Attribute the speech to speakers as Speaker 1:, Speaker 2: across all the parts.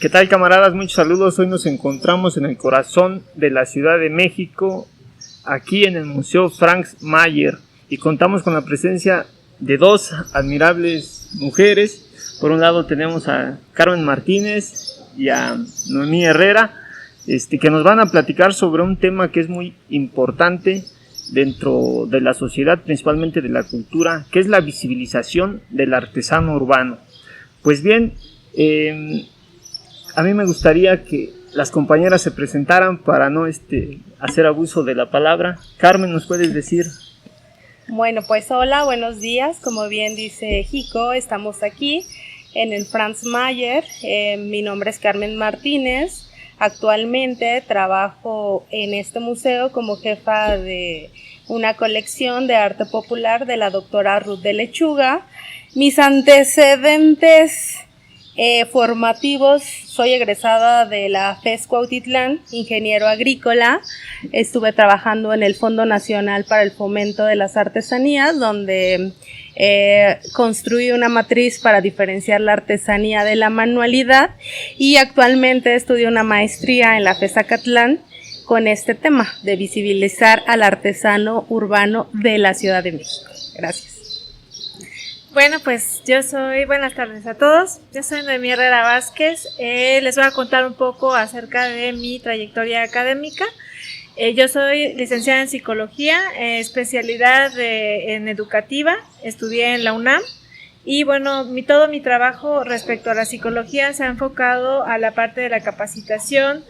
Speaker 1: ¿Qué tal, camaradas? Muchos saludos. Hoy nos encontramos en el corazón de la Ciudad de México, aquí en el Museo Franz Mayer, y contamos con la presencia de dos admirables mujeres. Por un lado tenemos a Carmen Martínez y a Noemí Herrera, que nos van a platicar sobre un tema que es muy importante dentro de la sociedad, principalmente de la cultura, que es la visibilización del artesano urbano. Pues bien, a mí me gustaría que las compañeras se presentaran para no hacer abuso de la palabra. Carmen, ¿nos puedes decir?
Speaker 2: Bueno, pues hola, buenos días. Como bien dice Jico, estamos aquí en el Franz Mayer. Mi nombre es Carmen Martínez. Actualmente trabajo en este museo como jefa de una colección de arte popular de la doctora Ruth de Lechuga. Mis antecedentes formativos: soy egresada de la FES Cuautitlán, ingeniero agrícola. Estuve trabajando en el Fondo Nacional para el Fomento de las Artesanías, donde construí una matriz para diferenciar la artesanía de la manualidad, y actualmente estudio una maestría en la FES Acatlán con este tema de visibilizar al artesano urbano de la Ciudad de México. Gracias.
Speaker 3: Bueno, pues buenas tardes a todos. Yo soy Noemí Herrera Vázquez. Les voy a contar un poco acerca de mi trayectoria académica. Yo soy licenciada en psicología, especialidad en educativa. Estudié en la UNAM y bueno, todo mi trabajo respecto a la psicología se ha enfocado a la parte de la capacitación,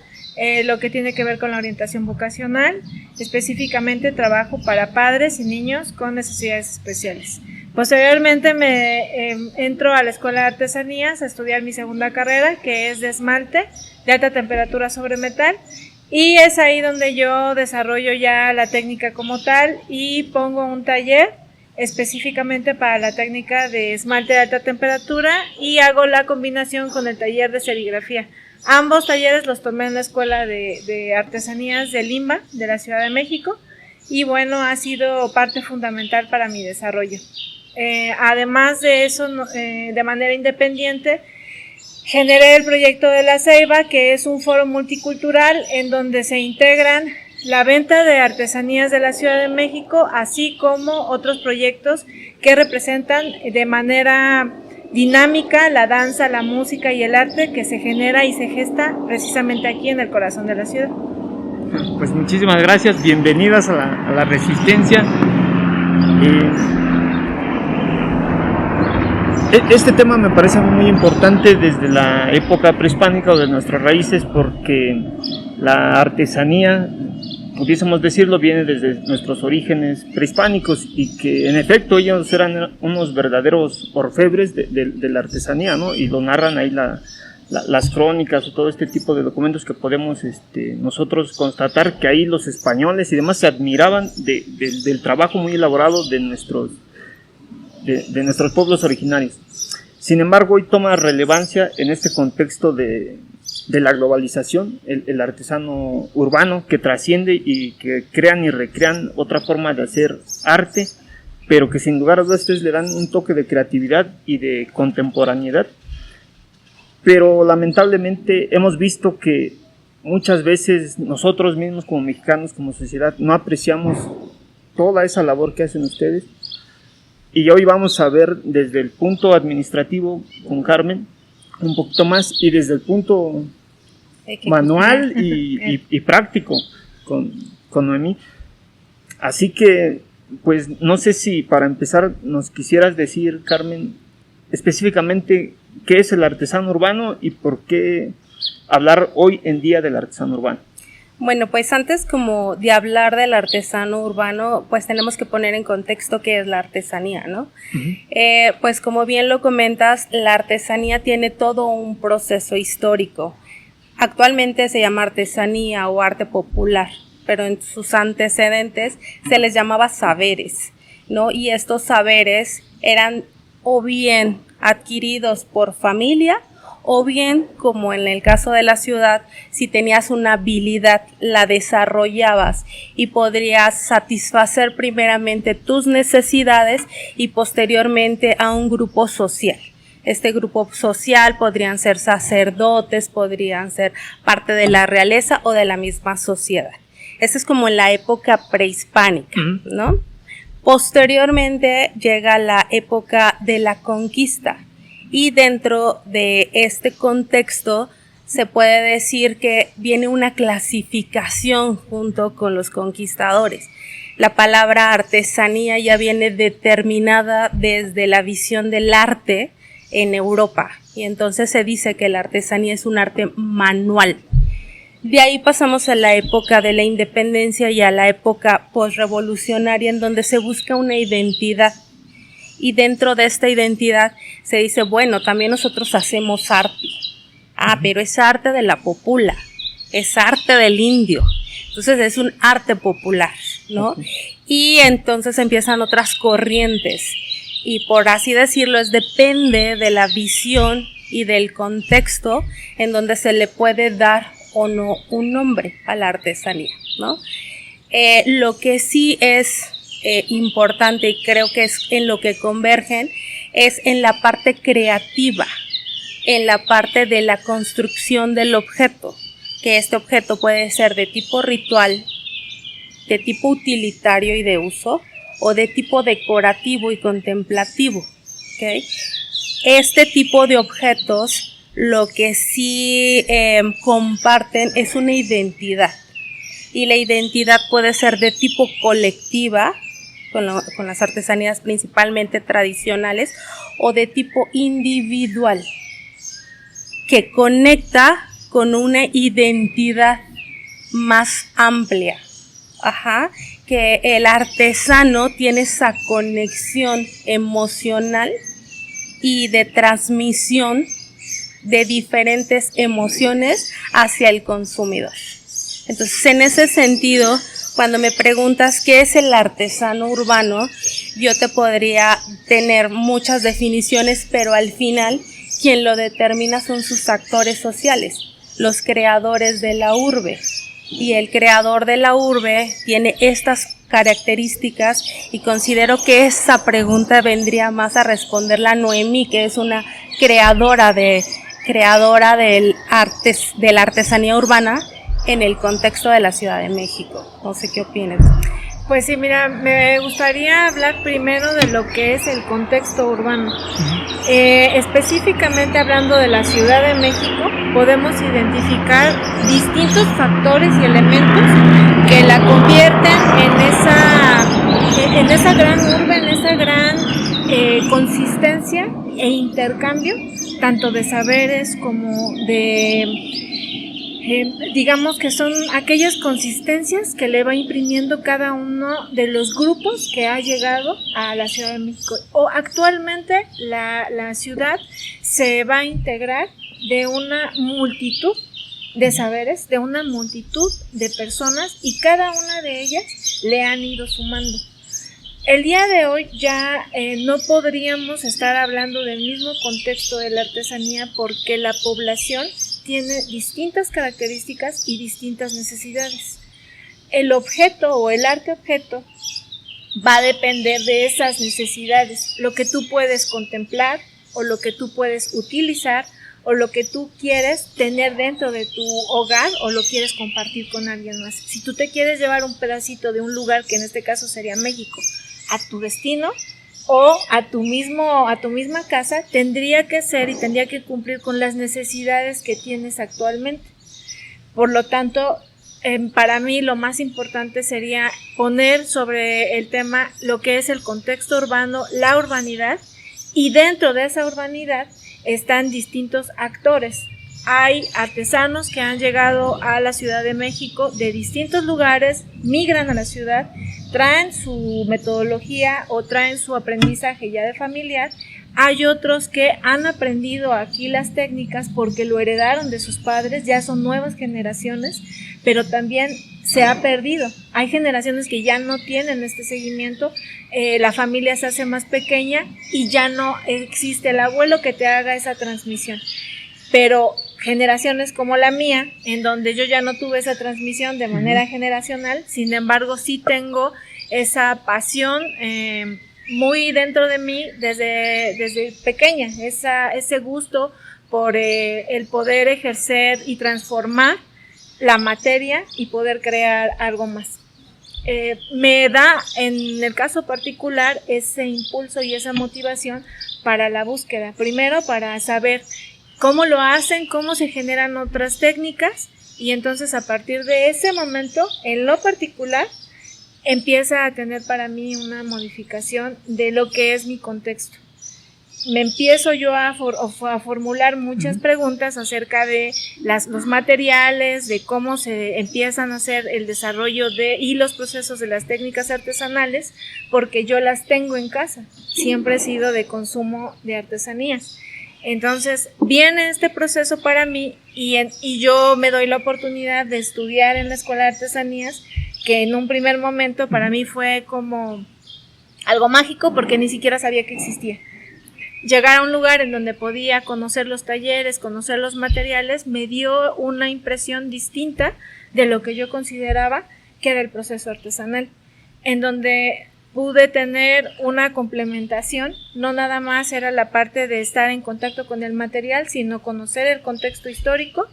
Speaker 3: lo que tiene que ver con la orientación vocacional. Específicamente trabajo para padres y niños con necesidades especiales. Posteriormente me entro a la Escuela de Artesanías a estudiar mi segunda carrera, que es de esmalte de alta temperatura sobre metal, y es ahí donde yo desarrollo ya la técnica como tal y pongo un taller específicamente para la técnica de esmalte de alta temperatura, y hago la combinación con el taller de serigrafía. Ambos talleres los tomé en la Escuela de Artesanías de Limba, de la Ciudad de México, y bueno, ha sido parte fundamental para mi desarrollo. Además de eso, de manera independiente, generé el proyecto de La Ceiba, que es un foro multicultural en donde se integran la venta de artesanías de la Ciudad de México, así como otros proyectos que representan de manera dinámica la danza, la música y el arte que se genera y se gesta precisamente aquí en el corazón de la ciudad.
Speaker 1: Pues muchísimas gracias, bienvenidas a la Resistencia. Este tema me parece muy importante desde la época prehispánica o de nuestras raíces, porque la artesanía, pudiésemos decirlo, viene desde nuestros orígenes prehispánicos, y que en efecto ellos eran unos verdaderos orfebres de la artesanía, ¿no? Y lo narran ahí las crónicas o todo este tipo de documentos que podemos nosotros constatar que ahí los españoles y demás se admiraban del trabajo muy elaborado de nuestros pueblos originarios. Sin embargo, hoy toma relevancia en este contexto de la globalización, el artesano urbano que trasciende y que crean y recrean otra forma de hacer arte, pero que sin lugar a dudas le dan un toque de creatividad y de contemporaneidad. Pero lamentablemente hemos visto que muchas veces nosotros mismos como mexicanos, como sociedad, no apreciamos toda esa labor que hacen ustedes. Y hoy vamos a ver desde el punto administrativo con Carmen un poquito más, y desde el punto manual y práctico con Noemí. Así que, pues no sé si para empezar nos quisieras decir, Carmen, específicamente qué es el artesano urbano y por qué hablar hoy en día del artesano urbano.
Speaker 2: Bueno, pues antes como de hablar del artesano urbano, pues tenemos que poner en contexto qué es la artesanía, ¿no? Uh-huh. Pues como bien lo comentas, la artesanía tiene todo un proceso histórico. Actualmente se llama artesanía o arte popular, pero en sus antecedentes se les llamaba saberes, ¿no? Y estos saberes eran o bien adquiridos por familia, o bien, como en el caso de la ciudad, si tenías una habilidad, la desarrollabas y podrías satisfacer primeramente tus necesidades y posteriormente a un grupo social. Este grupo social podrían ser sacerdotes, podrían ser parte de la realeza o de la misma sociedad. Esa es como en la época prehispánica, ¿no? Posteriormente llega la época de la conquista y dentro de este contexto se puede decir que viene una clasificación junto con los conquistadores. La palabra artesanía ya viene determinada desde la visión del arte en Europa y entonces se dice que la artesanía es un arte manual. De ahí pasamos a la época de la independencia y a la época posrevolucionaria en donde se busca una identidad y dentro de esta identidad se dice, bueno, también nosotros hacemos arte. Pero es arte de la popula, es arte del indio, entonces es un arte popular, ¿no? Okay. Y entonces empiezan otras corrientes y por así decirlo depende de la visión y del contexto en donde se le puede dar o no un nombre a la artesanía, ¿no? Lo que sí es importante y creo que es en lo que convergen es en la parte creativa, en la parte de la construcción del objeto, que este objeto puede ser de tipo ritual, de tipo utilitario y de uso, o de tipo decorativo y contemplativo, ¿okay? Este tipo de objetos lo que sí comparten es una identidad, y la identidad puede ser de tipo colectiva, con las artesanías principalmente tradicionales, o de tipo individual, que conecta con una identidad más amplia. Que el artesano tiene esa conexión emocional y de transmisión de diferentes emociones hacia el consumidor. Entonces, en ese sentido, cuando me preguntas qué es el artesano urbano, yo te podría tener muchas definiciones, pero al final quien lo determina son sus actores sociales, los creadores de la urbe. Y el creador de la urbe tiene estas características y considero que esa pregunta vendría más a responderla Noemí, que es una creadora de la artesanía urbana en el contexto de la Ciudad de México. No sé qué opinas.
Speaker 3: Pues sí, mira, me gustaría hablar primero de lo que es el contexto urbano. Específicamente hablando de la Ciudad de México, podemos identificar distintos factores y elementos que la convierten en esa gran urbe, en esa gran consistencia e intercambio, tanto de saberes como de... digamos que son aquellas consistencias que le va imprimiendo cada uno de los grupos que ha llegado a la Ciudad de México. O actualmente la ciudad se va a integrar de una multitud de saberes, de una multitud de personas y cada una de ellas le han ido sumando. El día de hoy ya no podríamos estar hablando del mismo contexto de la artesanía porque la población tiene distintas características y distintas necesidades. El objeto o el arte objeto va a depender de esas necesidades, lo que tú puedes contemplar o lo que tú puedes utilizar o lo que tú quieres tener dentro de tu hogar o lo quieres compartir con alguien más. Si tú te quieres llevar un pedacito de un lugar, que en este caso sería México, a tu destino o a tu misma casa, tendría que ser y tendría que cumplir con las necesidades que tienes actualmente. Por lo tanto, para mí lo más importante sería poner sobre el tema lo que es el contexto urbano, la urbanidad, y dentro de esa urbanidad están distintos actores. Hay artesanos que han llegado a la Ciudad de México de distintos lugares, migran a la ciudad, traen su metodología o traen su aprendizaje ya de familiar. Hay otros que han aprendido aquí las técnicas porque lo heredaron de sus padres, ya son nuevas generaciones, pero también se ha perdido. Hay generaciones que ya no tienen este seguimiento, la familia se hace más pequeña y ya no existe el abuelo que te haga esa transmisión. Pero generaciones como la mía, en donde yo ya no tuve esa transmisión de manera generacional, sin embargo sí tengo esa pasión muy dentro de mí desde pequeña, ese gusto por el poder ejercer y transformar la materia y poder crear algo más. Me da, en el caso particular, ese impulso y esa motivación para la búsqueda. Primero, para saber cómo lo hacen, cómo se generan otras técnicas, y entonces a partir de ese momento, en lo particular, empieza a tener para mí una modificación de lo que es mi contexto. Me empiezo yo a formular muchas preguntas acerca de los materiales, de cómo se empiezan a hacer el desarrollo y los procesos de las técnicas artesanales, porque yo las tengo en casa. Siempre he sido de consumo de artesanías. Entonces viene este proceso para mí y yo me doy la oportunidad de estudiar en la Escuela de Artesanías, que en un primer momento para mí fue como algo mágico porque ni siquiera sabía que existía. Llegar a un lugar en donde podía conocer los talleres, conocer los materiales, me dio una impresión distinta de lo que yo consideraba que era el proceso artesanal, en donde pude tener una complementación. No nada más era la parte de estar en contacto con el material, sino conocer el contexto histórico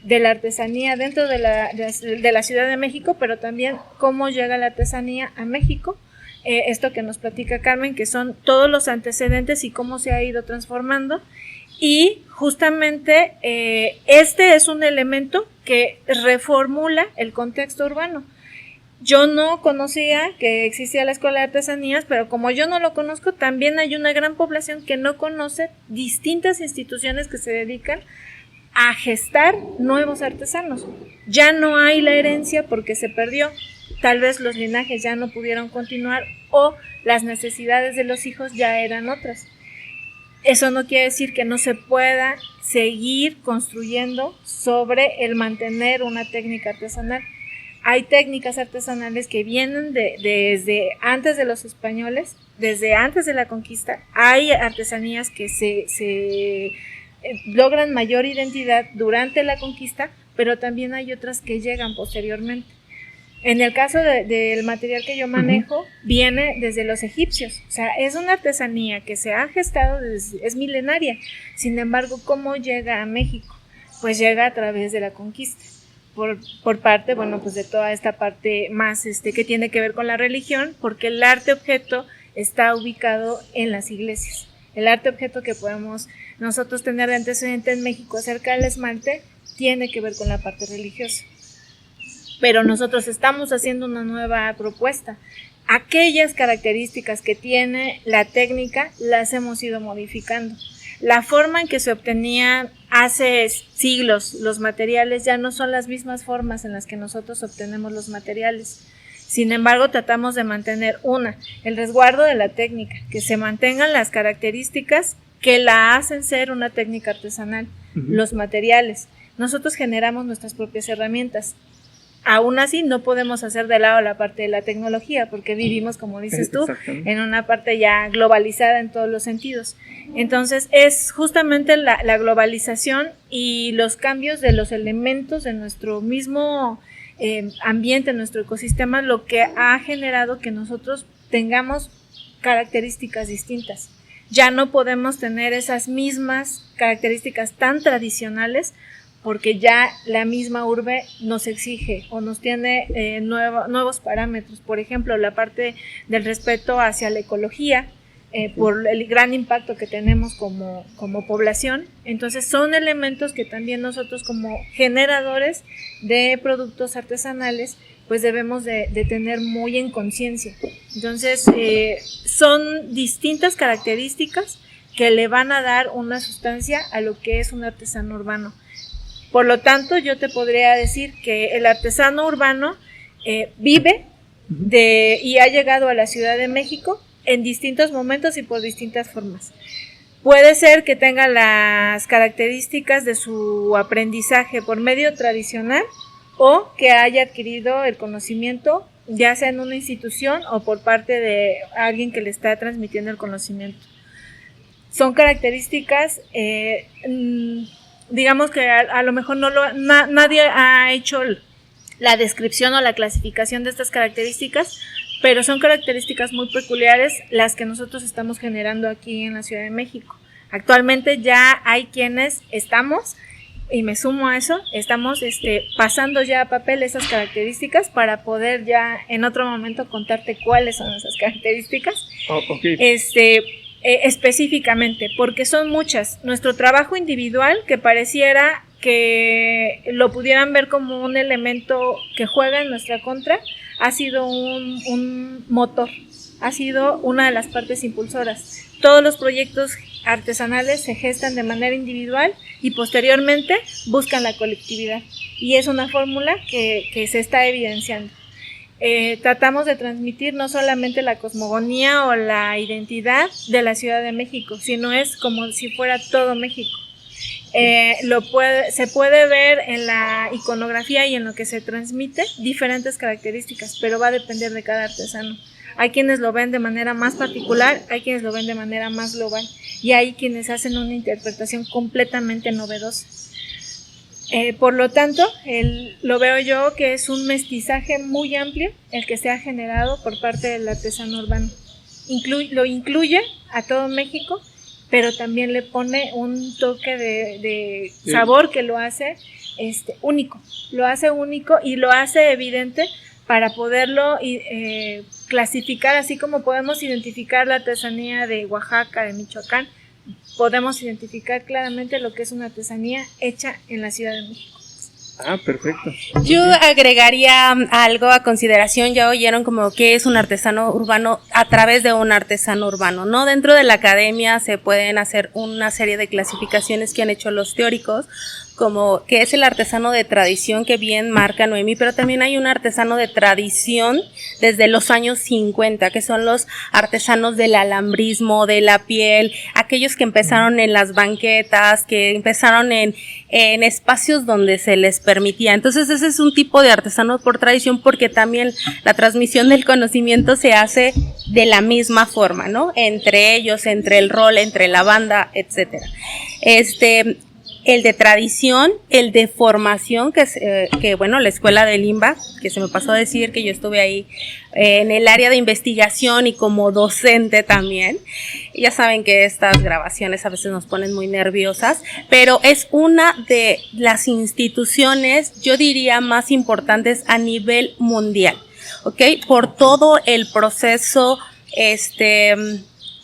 Speaker 3: de la artesanía dentro de la Ciudad de México, pero también cómo llega la artesanía a México. Esto que nos platica Carmen, que son todos los antecedentes y cómo se ha ido transformando. Y justamente este es un elemento que reformula el contexto urbano. Yo no conocía que existía la Escuela de Artesanías, pero como yo no lo conozco, también hay una gran población que no conoce distintas instituciones que se dedican a gestar nuevos artesanos. Ya no hay la herencia porque se perdió. Tal vez los linajes ya no pudieron continuar o las necesidades de los hijos ya eran otras. Eso no quiere decir que no se pueda seguir construyendo sobre el mantener una técnica artesanal. Hay técnicas artesanales que vienen desde antes de los españoles, desde antes de la conquista. Hay artesanías que se logran mayor identidad durante la conquista, pero también hay otras que llegan posteriormente. En el caso del material que yo manejo, viene desde los egipcios. O sea, es una artesanía que se ha gestado, es milenaria. Sin embargo, ¿cómo llega a México? Pues llega a través de la conquista. Por parte, bueno, pues de toda esta parte más que tiene que ver con la religión, porque el arte objeto está ubicado en las iglesias. El arte objeto que podemos nosotros tener de antecedente en México acerca del esmalte tiene que ver con la parte religiosa. Pero nosotros estamos haciendo una nueva propuesta. Aquellas características que tiene la técnica las hemos ido modificando. La forma en que se obtenían hace siglos los materiales ya no son las mismas formas en las que nosotros obtenemos los materiales. Sin embargo, tratamos de mantener el resguardo de la técnica, que se mantengan las características que la hacen ser una técnica artesanal, los materiales. Nosotros generamos nuestras propias herramientas. Aún así, no podemos hacer de lado la parte de la tecnología, porque vivimos, como dices tú, en una parte ya globalizada en todos los sentidos. Entonces, es justamente la globalización y los cambios de los elementos de nuestro mismo ambiente, nuestro ecosistema, lo que ha generado que nosotros tengamos características distintas. Ya no podemos tener esas mismas características tan tradicionales, porque ya la misma urbe nos exige o nos tiene nuevos parámetros. Por ejemplo, la parte del respeto hacia la ecología, por el gran impacto que tenemos como población. Entonces son elementos que también nosotros como generadores de productos artesanales pues debemos de tener muy en conciencia. Entonces son distintas características que le van a dar una sustancia a lo que es un artesano urbano. Por lo tanto, yo te podría decir que el artesano urbano vive y ha llegado a la Ciudad de México en distintos momentos y por distintas formas. Puede ser que tenga las características de su aprendizaje por medio tradicional o que haya adquirido el conocimiento ya sea en una institución o por parte de alguien que le está transmitiendo el conocimiento. Son características digamos que a lo mejor nadie ha hecho la descripción o la clasificación de estas características, pero son características muy peculiares las que nosotros estamos generando aquí en la Ciudad de México. Actualmente ya hay quienes estamos, y me sumo a eso, estamos pasando ya a papel esas características para poder ya en otro momento contarte cuáles son esas características.
Speaker 1: Okay.
Speaker 3: Específicamente, porque son muchas. Nuestro trabajo individual, que pareciera que lo pudieran ver como un elemento que juega en nuestra contra, ha sido un motor, ha sido una de las partes impulsoras. Todos los proyectos artesanales se gestan de manera individual y posteriormente buscan la colectividad, y es una fórmula que se está evidenciando. Tratamos de transmitir no solamente la cosmogonía o la identidad de la Ciudad de México, sino es como si fuera todo México. Se puede ver en la iconografía y en lo que se transmite diferentes características, pero va a depender de cada artesano. Hay quienes lo ven de manera más particular, hay quienes lo ven de manera más global, y hay quienes hacen una interpretación completamente novedosa. Por lo tanto, lo veo yo que es un mestizaje muy amplio el que se ha generado por parte del artesano urbano. Lo incluye a todo México, pero también le pone un toque de sabor que lo hace único. Lo hace único y lo hace evidente para poderlo clasificar, así como podemos identificar la artesanía de Oaxaca, de Michoacán, podemos identificar claramente lo que es una artesanía hecha en la Ciudad de México.
Speaker 1: Ah, perfecto.
Speaker 2: Yo agregaría algo a consideración. Ya oyeron como qué es un artesano urbano a través de un artesano urbano, ¿no? Dentro de la academia se pueden hacer una serie de clasificaciones que han hecho los teóricos, como que es el artesano de tradición, que bien marca Noemí, pero también hay un artesano de tradición desde los años 50, que son los artesanos del alambrismo, de la piel, aquellos que empezaron en las banquetas, que empezaron en espacios donde se les permitía. Entonces ese es un tipo de artesano por tradición, porque también la transmisión del conocimiento se hace de la misma forma, ¿no? Entre ellos, entre el rol, entre la banda, etcétera. El de tradición, el de formación, que bueno, la escuela de Limba, que se me pasó a decir que yo estuve ahí en el área de investigación y como docente también. Ya saben que estas grabaciones a veces nos ponen muy nerviosas, pero es una de las instituciones, yo diría, más importantes a nivel mundial, ¿ok? Por todo el proceso,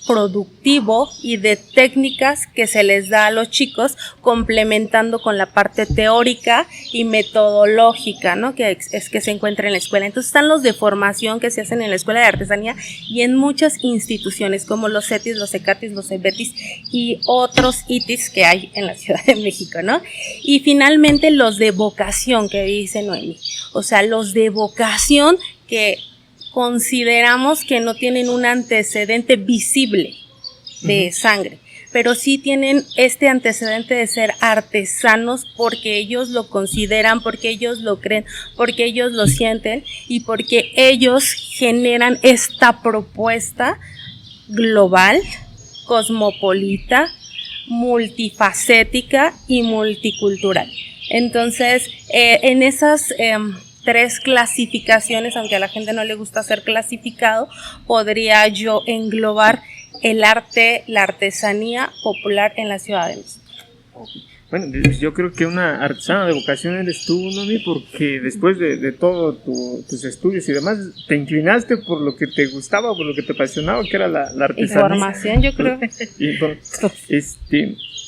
Speaker 2: productivo y de técnicas que se les da a los chicos, complementando con la parte teórica y metodológica, ¿no? Que se encuentra en la escuela. Entonces están los de formación que se hacen en la escuela de artesanía y en muchas instituciones como los CETIS, los ECATIS, los EBETIS y otros ITIS que hay en la Ciudad de México, ¿no? Y finalmente los de vocación que dice Noemí, o sea, los de vocación que consideramos que no tienen un antecedente visible de sangre, pero sí tienen este antecedente de ser artesanos porque ellos lo consideran, porque ellos lo creen, porque ellos lo sienten y porque ellos generan esta propuesta global, cosmopolita, multifacética y multicultural. Entonces, en esas tres clasificaciones, aunque a la gente no le gusta ser clasificado, podría yo englobar el arte, la artesanía popular en la Ciudad de México.
Speaker 1: Bueno, yo creo que una artesana de vocación eres tú, Noemí, porque después de todo tus estudios y demás, te inclinaste por lo que te gustaba, por lo que te apasionaba, que era la artesanía.
Speaker 2: Información, yo creo.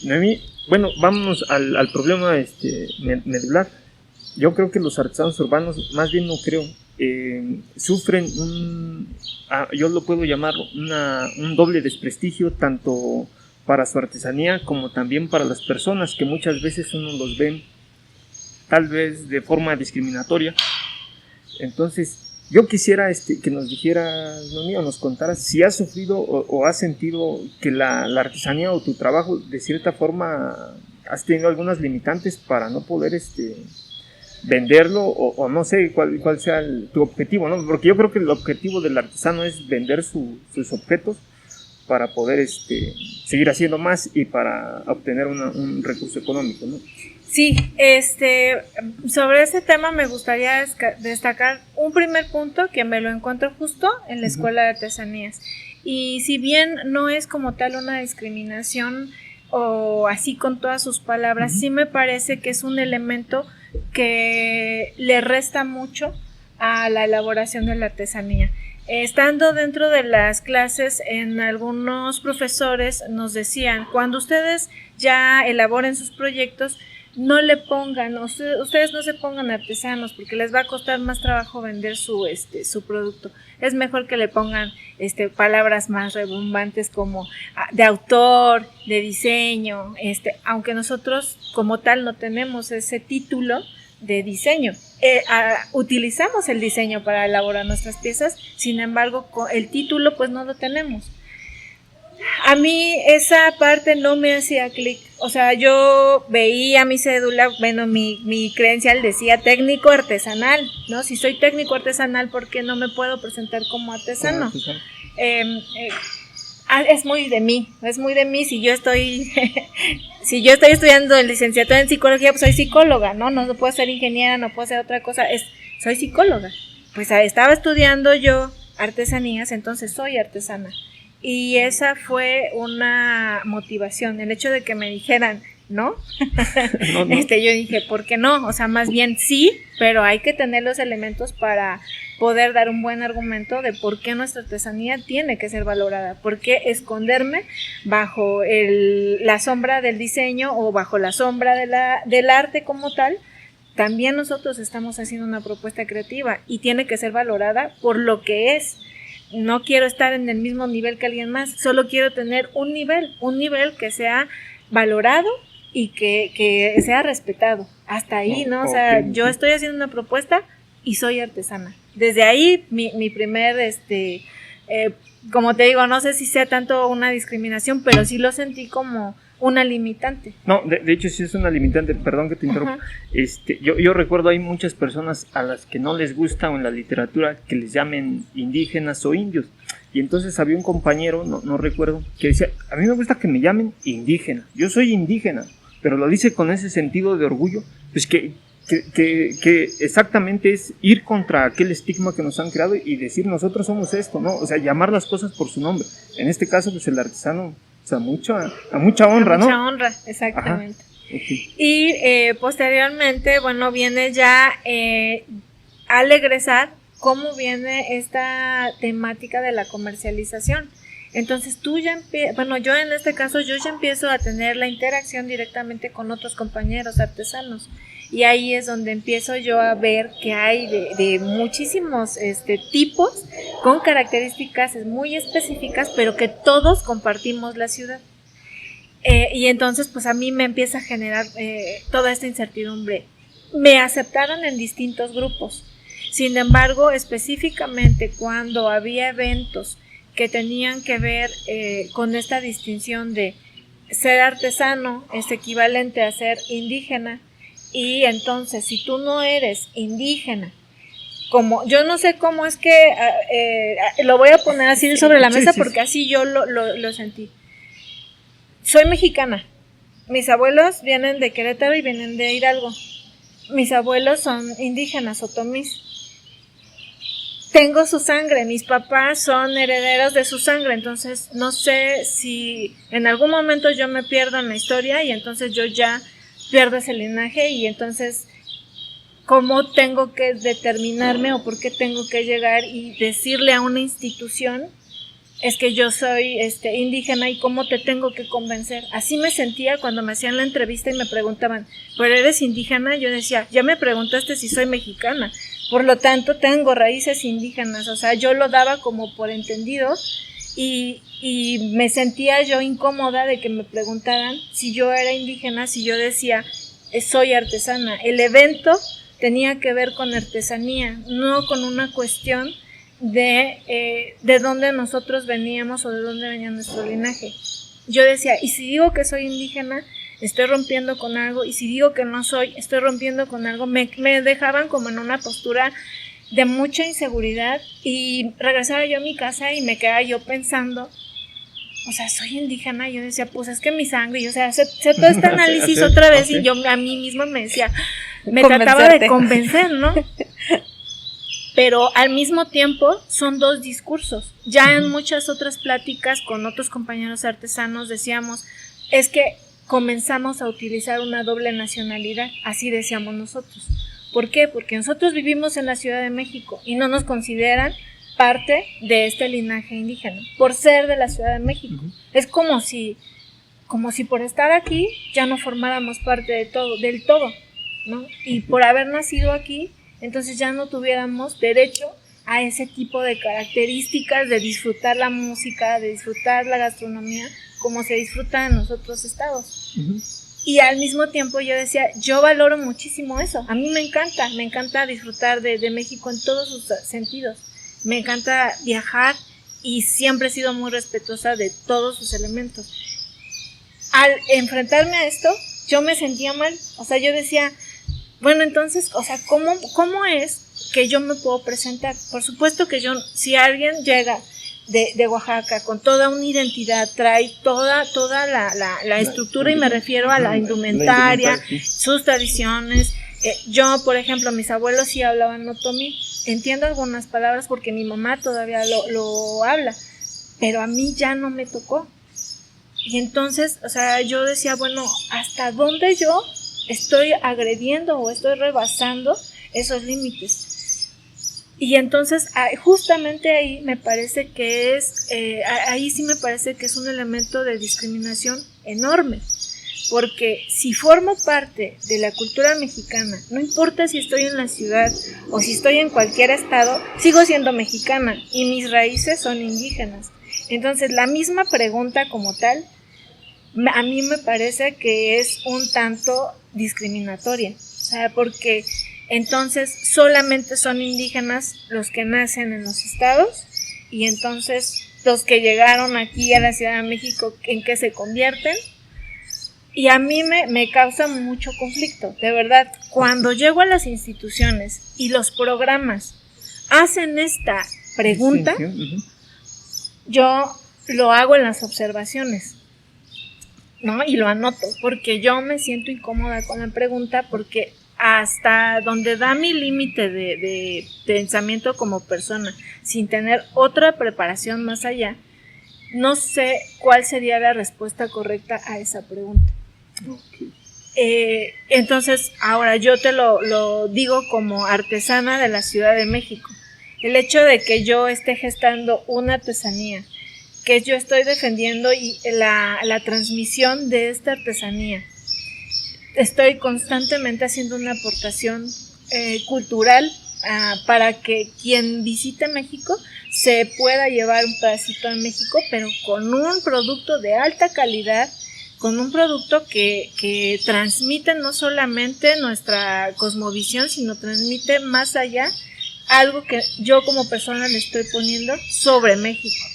Speaker 1: Noemí, bueno, vámonos al problema medular. Yo creo que los artesanos urbanos, más bien no creo, sufren yo lo puedo llamar un doble desprestigio, tanto para su artesanía como también para las personas, que muchas veces uno los ven tal vez de forma discriminatoria. Entonces yo quisiera que nos dijeras, Noemí, o nos contaras si has sufrido o has sentido que la artesanía o tu trabajo de cierta forma has tenido algunas limitantes para no poder venderlo, o no sé cuál sea tu objetivo, ¿no? Porque yo creo que el objetivo del artesano es vender sus objetos para poder seguir haciendo más y para obtener un recurso económico, ¿no?
Speaker 3: Sí, sobre ese tema me gustaría destacar un primer punto que me lo encuentro justo en la Escuela de Artesanías. Y si bien no es como tal una discriminación o así con todas sus palabras, sí me parece que es un elemento que le resta mucho a la elaboración de la artesanía. Estando dentro de las clases, en algunos profesores nos decían, cuando ustedes ya elaboren sus proyectos, no le pongan, ustedes no se pongan artesanos porque les va a costar más trabajo vender su producto. Es mejor que le pongan palabras más rebombantes como de autor, de diseño, aunque nosotros como tal no tenemos ese título de diseño. Utilizamos el diseño para elaborar nuestras piezas, sin embargo, el título pues no lo tenemos. A mí esa parte no me hacía clic, o sea, yo veía mi cédula, bueno, mi credencial decía técnico artesanal, ¿no? Si soy técnico artesanal, ¿por qué no me puedo presentar como artesano? Es muy de mí, si yo estoy estudiando licenciatura en psicología, pues soy psicóloga, ¿no? No puedo ser ingeniera, no puedo ser otra cosa, soy psicóloga. Pues estaba estudiando yo artesanías, entonces soy artesana. Y esa fue una motivación, el hecho de que me dijeran, ¿no? No. Yo dije, ¿por qué no? O sea, más bien sí, pero hay que tener los elementos para poder dar un buen argumento de por qué nuestra artesanía tiene que ser valorada, por qué esconderme bajo la sombra del diseño o bajo la sombra del arte como tal. También nosotros estamos haciendo una propuesta creativa y tiene que ser valorada por lo que es. No quiero estar en el mismo nivel que alguien más, solo quiero tener un nivel que sea valorado y que sea respetado. Hasta ahí, ¿no? O sea, yo estoy haciendo una propuesta y soy artesana. Desde ahí, mi primer, como te digo, no sé si sea tanto una discriminación, pero sí lo sentí como una limitante.
Speaker 1: No, de hecho sí es una limitante, perdón que te interrumpa. Yo recuerdo hay muchas personas a las que no les gusta en la literatura que les llamen indígenas o indios. Y entonces había un compañero, no recuerdo, que decía, a mí me gusta que me llamen indígena, yo soy indígena, pero lo dice con ese sentido de orgullo, pues que exactamente es ir contra aquel estigma que nos han creado y decir nosotros somos esto, ¿no? O sea, llamar las cosas por su nombre. En este caso, pues el artesano, o sea, a mucha honra, ¿no?
Speaker 3: Mucha honra, exactamente. Ajá, okay. Y posteriormente, bueno, viene ya al egresar, cómo viene esta temática de la comercialización. Entonces tú yo en este caso yo ya empiezo a tener la interacción directamente con otros compañeros artesanos y ahí es donde empiezo yo a ver que hay de muchísimos tipos con características muy específicas, pero que todos compartimos la ciudad. Y entonces pues a mí me empieza a generar toda esta incertidumbre. Me aceptaron en distintos grupos, sin embargo específicamente cuando había eventos que tenían que ver con esta distinción de ser artesano es equivalente a ser indígena, y entonces si tú no eres indígena, como yo no sé cómo es que lo voy a poner así sobre la mesa porque así yo lo sentí. Soy mexicana, mis abuelos vienen de Querétaro y vienen de Hidalgo, mis abuelos son indígenas otomís. Tengo su sangre, mis papás son herederos de su sangre, entonces no sé si en algún momento yo me pierdo en la historia y entonces yo ya pierdo ese linaje y entonces ¿cómo tengo que determinarme o por qué tengo que llegar y decirle a una institución es que yo soy indígena y cómo te tengo que convencer? Así me sentía cuando me hacían la entrevista y me preguntaban, ¿pero eres indígena? Yo decía, ya me preguntaste si soy mexicana. Por lo tanto, tengo raíces indígenas, o sea, yo lo daba como por entendido y me sentía yo incómoda de que me preguntaran si yo era indígena, si yo decía, soy artesana. El evento tenía que ver con artesanía, no con una cuestión de dónde nosotros veníamos o de dónde venía nuestro linaje. Yo decía, y si digo que soy indígena, estoy rompiendo con algo, y si digo que no soy, estoy rompiendo con algo. Me dejaban como en una postura de mucha inseguridad y regresaba yo a mi casa y me quedaba yo pensando, o sea, soy indígena, y yo decía, pues es que mi sangre, y o sea, hace todo este análisis otra vez y yo a mí misma me decía, me trataba de convencer, ¿no? pero al mismo tiempo son dos discursos. Ya en muchas otras pláticas con otros compañeros artesanos decíamos, es que comenzamos a utilizar una doble nacionalidad, así decíamos nosotros. ¿Por qué? Porque nosotros vivimos en la Ciudad de México y no nos consideran parte de este linaje indígena, por ser de la Ciudad de México. Es como si por estar aquí ya no formáramos parte de todo, del todo, ¿no? Y por haber nacido aquí, entonces ya no tuviéramos derecho a ese tipo de características de disfrutar la música, de disfrutar la gastronomía, como se disfruta en los otros estados. Y al mismo tiempo yo decía, yo valoro muchísimo eso. A mí me encanta disfrutar de México en todos sus sentidos. Me encanta viajar y siempre he sido muy respetuosa de todos sus elementos. Al enfrentarme a esto, yo me sentía mal. O sea, yo decía, bueno, entonces, o sea, ¿cómo es que yo me puedo presentar? Por supuesto que yo, si alguien llega de Oaxaca con toda una identidad, trae toda la estructura, y me refiero a la indumentaria, sus tradiciones. Yo, por ejemplo, mis abuelos sí hablaban otomí. Entiendo algunas palabras porque mi mamá todavía lo habla, pero a mí ya no me tocó. Y entonces, o sea, yo decía, bueno, ¿hasta dónde yo estoy agrediendo o estoy rebasando esos límites? Y entonces, justamente ahí me parece que ahí sí me parece que es un elemento de discriminación enorme. Porque si formo parte de la cultura mexicana, no importa si estoy en la ciudad o si estoy en cualquier estado, sigo siendo mexicana y mis raíces son indígenas. Entonces, la misma pregunta como tal, a mí me parece que es un tanto discriminatoria. O sea, porque entonces solamente son indígenas los que nacen en los estados, y entonces los que llegaron aquí a la Ciudad de México, ¿en qué se convierten? Y a mí me causa mucho conflicto, de verdad. Cuando llego a las instituciones y los programas hacen esta pregunta, yo lo hago en las observaciones, ¿no? Y lo anoto, porque yo me siento incómoda con la pregunta, porque hasta donde da mi límite de pensamiento como persona, sin tener otra preparación más allá, no sé cuál sería la respuesta correcta a esa pregunta. Entonces, ahora yo te lo digo como artesana de la Ciudad de México. El hecho de que yo esté gestando una artesanía, que yo estoy defendiendo y la transmisión de esta artesanía, estoy constantemente haciendo una aportación cultural para que quien visite México se pueda llevar un pedacito de México, pero con un producto de alta calidad, con un producto que transmite no solamente nuestra cosmovisión, sino transmite más allá algo que yo como persona le estoy poniendo sobre México.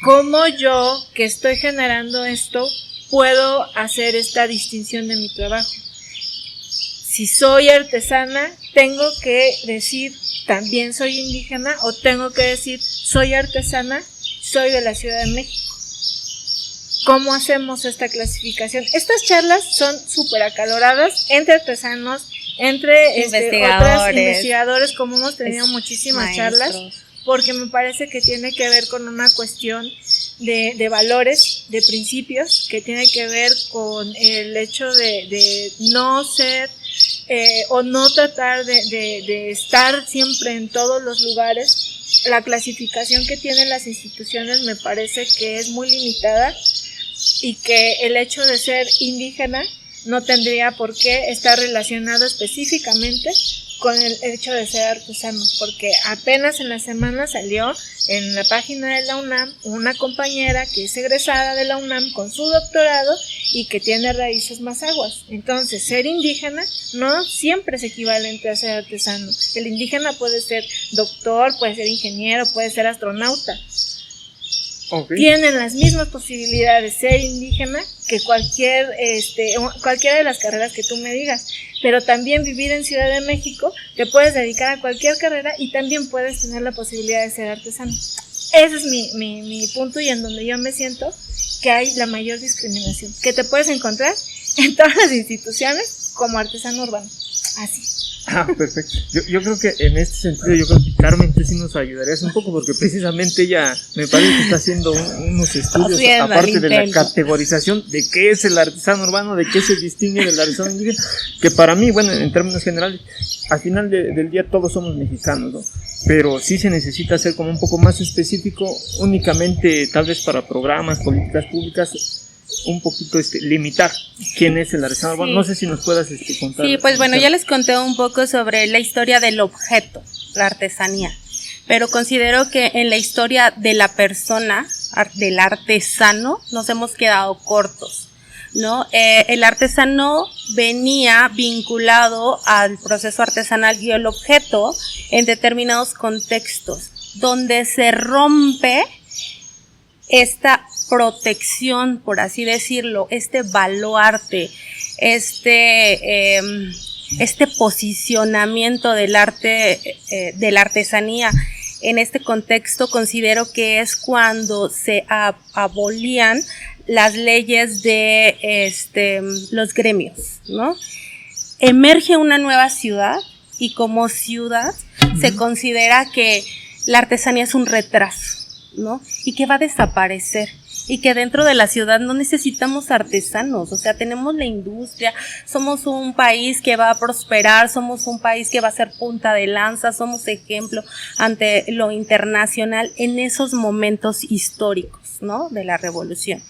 Speaker 3: ¿Cómo yo, que estoy generando esto, puedo hacer esta distinción de mi trabajo? Si soy artesana, tengo que decir también soy indígena, o tengo que decir soy artesana, soy de la Ciudad de México. ¿Cómo hacemos esta clasificación? Estas charlas son súper acaloradas entre artesanos, entre otros investigadores, como hemos tenido muchísimas charlas, porque me parece que tiene que ver con una cuestión de valores, de principios, que tiene que ver con el hecho de no ser o no tratar de estar siempre en todos los lugares. La clasificación que tienen las instituciones me parece que es muy limitada, y que el hecho de ser indígena no tendría por qué estar relacionado específicamente con el hecho de ser artesano, porque apenas en la semana salió en la página de la UNAM una compañera que es egresada de la UNAM con su doctorado y que tiene raíces mazahuas. Entonces, ser indígena no siempre es equivalente a ser artesano. El indígena puede ser doctor, puede ser ingeniero, puede ser astronauta. Okay. Tienen las mismas posibilidades ser indígena que cualquiera de las carreras que tú me digas, pero también vivir en Ciudad de México, te puedes dedicar a cualquier carrera y también puedes tener la posibilidad de ser artesano. Ese es mi punto, y en donde yo me siento que hay la mayor discriminación, que te puedes encontrar en todas las instituciones como artesano urbano, así.
Speaker 1: Perfecto. Yo creo que en este sentido, yo creo que Carmen, tú sí nos ayudarías un poco, porque precisamente ella me parece que está haciendo unos estudios, aparte de la categorización de qué es el artesano urbano, de qué se distingue del artesano indígena, que para mí, bueno, en términos generales, al final del día todos somos mexicanos, ¿no? Pero sí se necesita ser como un poco más específico, únicamente tal vez para programas, políticas públicas, un poquito limitar quién es el artesano urbano. No sé si nos puedas contar.
Speaker 2: Sí, pues bueno, ya les conté un poco sobre la historia del objeto, la artesanía, pero considero que en la historia de la persona, del artesano, nos hemos quedado cortos, ¿no? El artesano venía vinculado al proceso artesanal y el objeto en determinados contextos, donde se rompe esta protección, por así decirlo, este baluarte, este posicionamiento del arte, de la artesanía. En este contexto considero que es cuando se abolían las leyes de los gremios, ¿no? Emerge una nueva ciudad y como ciudad se considera que la artesanía es un retraso, ¿no? Y que va a desaparecer. Y que dentro de la ciudad no necesitamos artesanos, o sea, tenemos la industria, somos un país que va a prosperar, somos un país que va a ser punta de lanza, somos ejemplo ante lo internacional en esos momentos históricos, ¿no? De la revolución.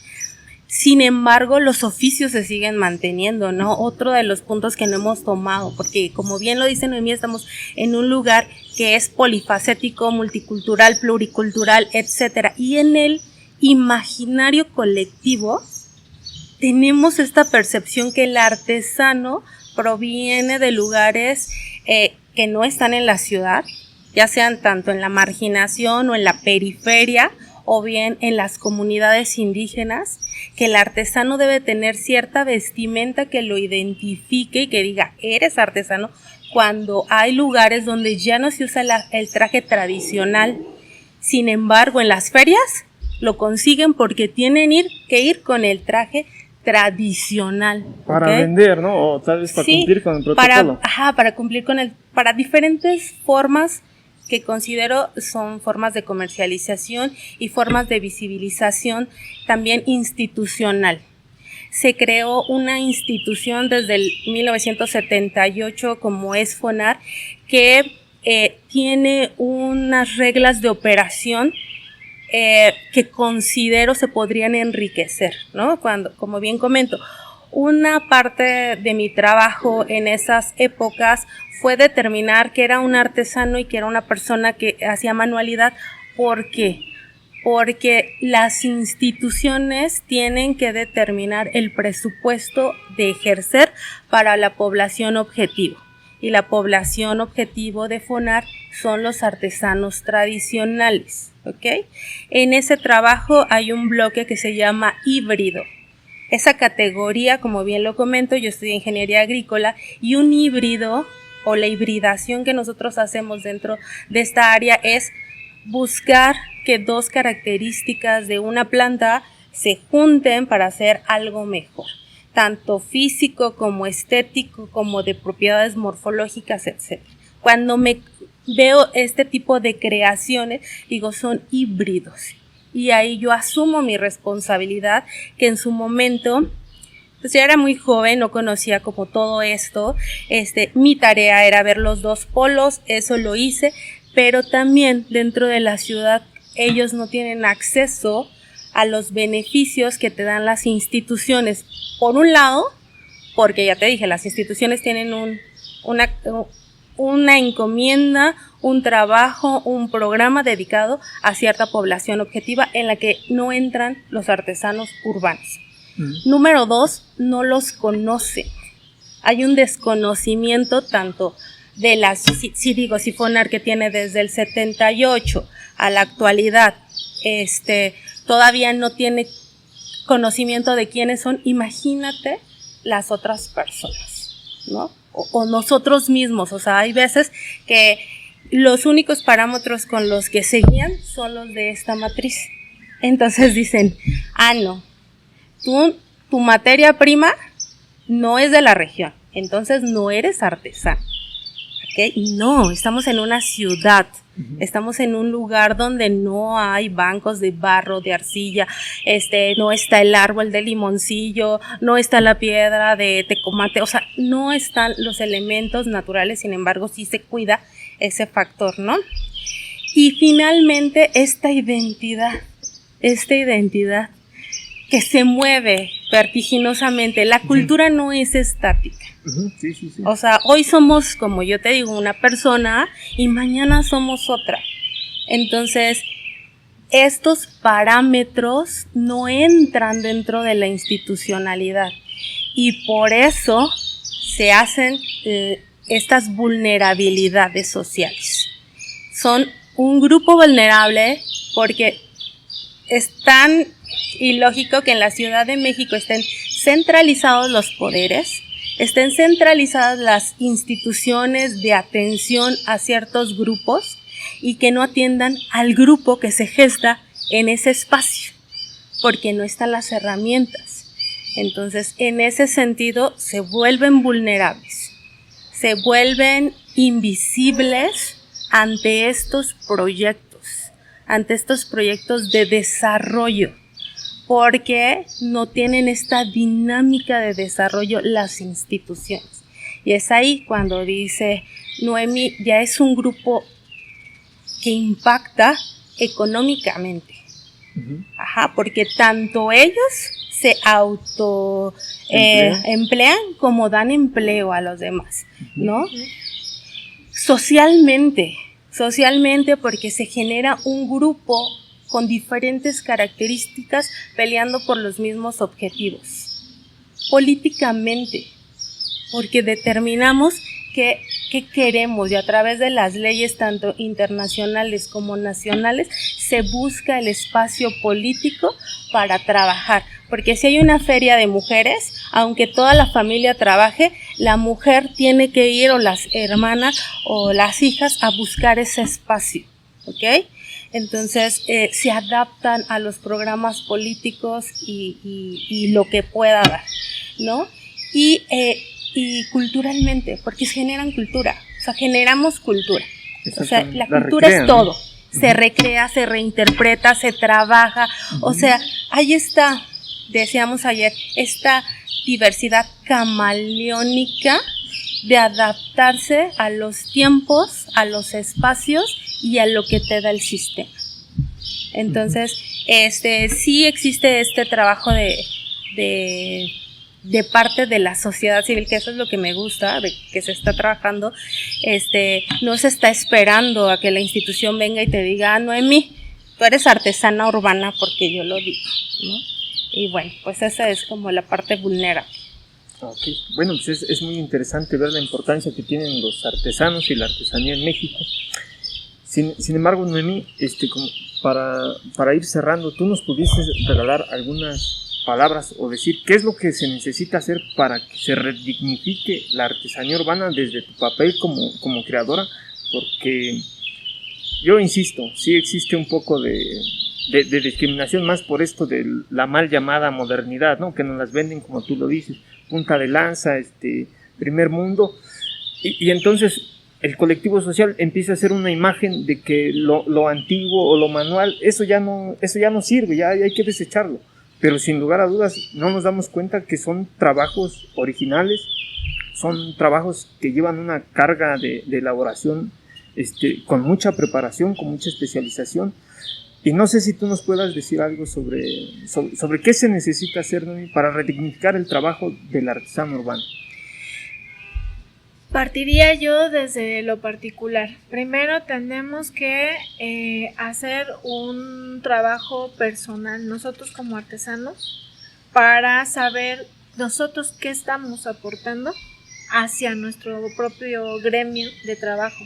Speaker 2: Sin embargo, los oficios se siguen manteniendo, ¿no? Otro de los puntos que no hemos tomado, porque como bien lo dice Noemí, estamos en un lugar que es polifacético, multicultural, pluricultural, etcétera, y en el imaginario colectivo tenemos esta percepción que el artesano proviene de lugares que no están en la ciudad, ya sean tanto en la marginación o en la periferia o bien en las comunidades indígenas, que el artesano debe tener cierta vestimenta que lo identifique y que diga eres artesano, cuando hay lugares donde ya no se usa el traje tradicional. Sin embargo, en las ferias lo consiguen porque tienen que ir con el traje tradicional.
Speaker 1: Para vender, ¿no? O tal vez para cumplir con el protocolo.
Speaker 2: Para cumplir para diferentes formas que considero son formas de comercialización y formas de visibilización también institucional. Se creó una institución desde el 1978 como es FONAR, que tiene unas reglas de operación que considero se podrían enriquecer, ¿no? Como bien comento, una parte de mi trabajo en esas épocas fue determinar que era un artesano y que era una persona que hacía manualidad. ¿Por qué? Porque las instituciones tienen que determinar el presupuesto de ejercer para la población objetivo. Y la población objetivo de FONAR son los artesanos tradicionales, ¿ok? En ese trabajo hay un bloque que se llama híbrido. Esa categoría, como bien lo comento, yo estudié ingeniería agrícola y un híbrido o la hibridación que nosotros hacemos dentro de esta área es buscar que dos características de una planta se junten para hacer algo mejor, tanto físico como estético, como de propiedades morfológicas, etc. Cuando me veo este tipo de creaciones, digo, son híbridos. Y ahí yo asumo mi responsabilidad, que en su momento, pues yo era muy joven, no conocía como todo esto, mi tarea era ver los dos polos, eso lo hice, pero también dentro de la ciudad ellos no tienen acceso a los beneficios que te dan las instituciones. Por un lado, porque ya te dije, las instituciones tienen una encomienda, un trabajo, un programa dedicado a cierta población objetiva en la que no entran los artesanos urbanos. Número 2, no los conocen. Hay un desconocimiento tanto de las, si FONAR que tiene desde el 78 a la actualidad, todavía no tiene conocimiento de quiénes son. Imagínate las otras personas, ¿no? O nosotros mismos, o sea, hay veces que los únicos parámetros con los que se guían son los de esta matriz. Entonces dicen, no, tu materia prima no es de la región, entonces no eres artesano. ¿ok? No, estamos en una ciudad, estamos en un lugar donde no hay bancos de barro, de arcilla, no está el árbol de limoncillo, no está la piedra de tecomate, o sea, no están los elementos naturales, sin embargo, sí se cuida ese factor, ¿no? Y finalmente, esta identidad que se mueve vertiginosamente. La cultura no es estática.
Speaker 1: Sí, sí, sí.
Speaker 2: O sea, hoy somos, como yo te digo, una persona y mañana somos otra. Entonces, estos parámetros no entran dentro de la institucionalidad y por eso se hacen estas vulnerabilidades sociales. Son un grupo vulnerable porque es tan ilógico que en la Ciudad de México estén centralizados los poderes, estén centralizadas las instituciones de atención a ciertos grupos y que no atiendan al grupo que se gesta en ese espacio, porque no están las herramientas. Entonces, en ese sentido, se vuelven vulnerables, se vuelven invisibles ante estos proyectos de desarrollo, porque no tienen esta dinámica de desarrollo las instituciones. Y es ahí cuando dice Noemí, ya es un grupo que impacta económicamente. Porque tanto ellos se emplean como dan empleo a los demás, ¿no? Socialmente, porque se genera un grupo con diferentes características peleando por los mismos objetivos. Políticamente, porque determinamos qué queremos y a través de las leyes tanto internacionales como nacionales se busca el espacio político para trabajar. Porque si hay una feria de mujeres, aunque toda la familia trabaje, la mujer tiene que ir, o las hermanas o las hijas, a buscar ese espacio, ¿ok? Entonces se adaptan a los programas políticos y lo que pueda dar, ¿no? Y culturalmente, porque generan cultura, o sea, generamos cultura. O sea, la cultura es todo. Se recrea, se reinterpreta, se trabaja. O sea, ahí está, decíamos ayer, esta diversidad camaleónica de adaptarse a los tiempos, a los espacios y a lo que te da el sistema. Entonces, sí existe este trabajo de parte de la sociedad civil, que eso es lo que me gusta, de que se está trabajando. No se está esperando a que la institución venga y te diga, Noemí, tú eres artesana urbana porque yo lo digo, ¿no? Y bueno, pues esa es como la parte vulnerable.
Speaker 1: Okay. Bueno, pues es muy interesante ver la importancia que tienen los artesanos y la artesanía en México. Sin embargo, Noemí, como para ir cerrando, ¿tú nos pudiste regalar algunas palabras o decir qué es lo que se necesita hacer para que se redignifique la artesanía urbana desde tu papel como creadora? Porque yo insisto, sí existe un poco de discriminación, más por esto de la mal llamada modernidad, ¿no? Que nos las venden, como tú lo dices, punta de lanza, primer mundo, y entonces el colectivo social empieza a hacer una imagen de que lo antiguo o lo manual, eso ya no sirve, ya hay que desecharlo. Pero sin lugar a dudas no nos damos cuenta que son trabajos originales, son trabajos que llevan una carga de elaboración con mucha preparación, con mucha especialización. Y no sé si tú nos puedas decir algo sobre qué se necesita hacer, ¿no?, para redignificar el trabajo del artesano urbano.
Speaker 3: Partiría yo desde lo particular. Primero tenemos que hacer un trabajo personal, nosotros como artesanos, para saber nosotros qué estamos aportando hacia nuestro propio gremio de trabajo.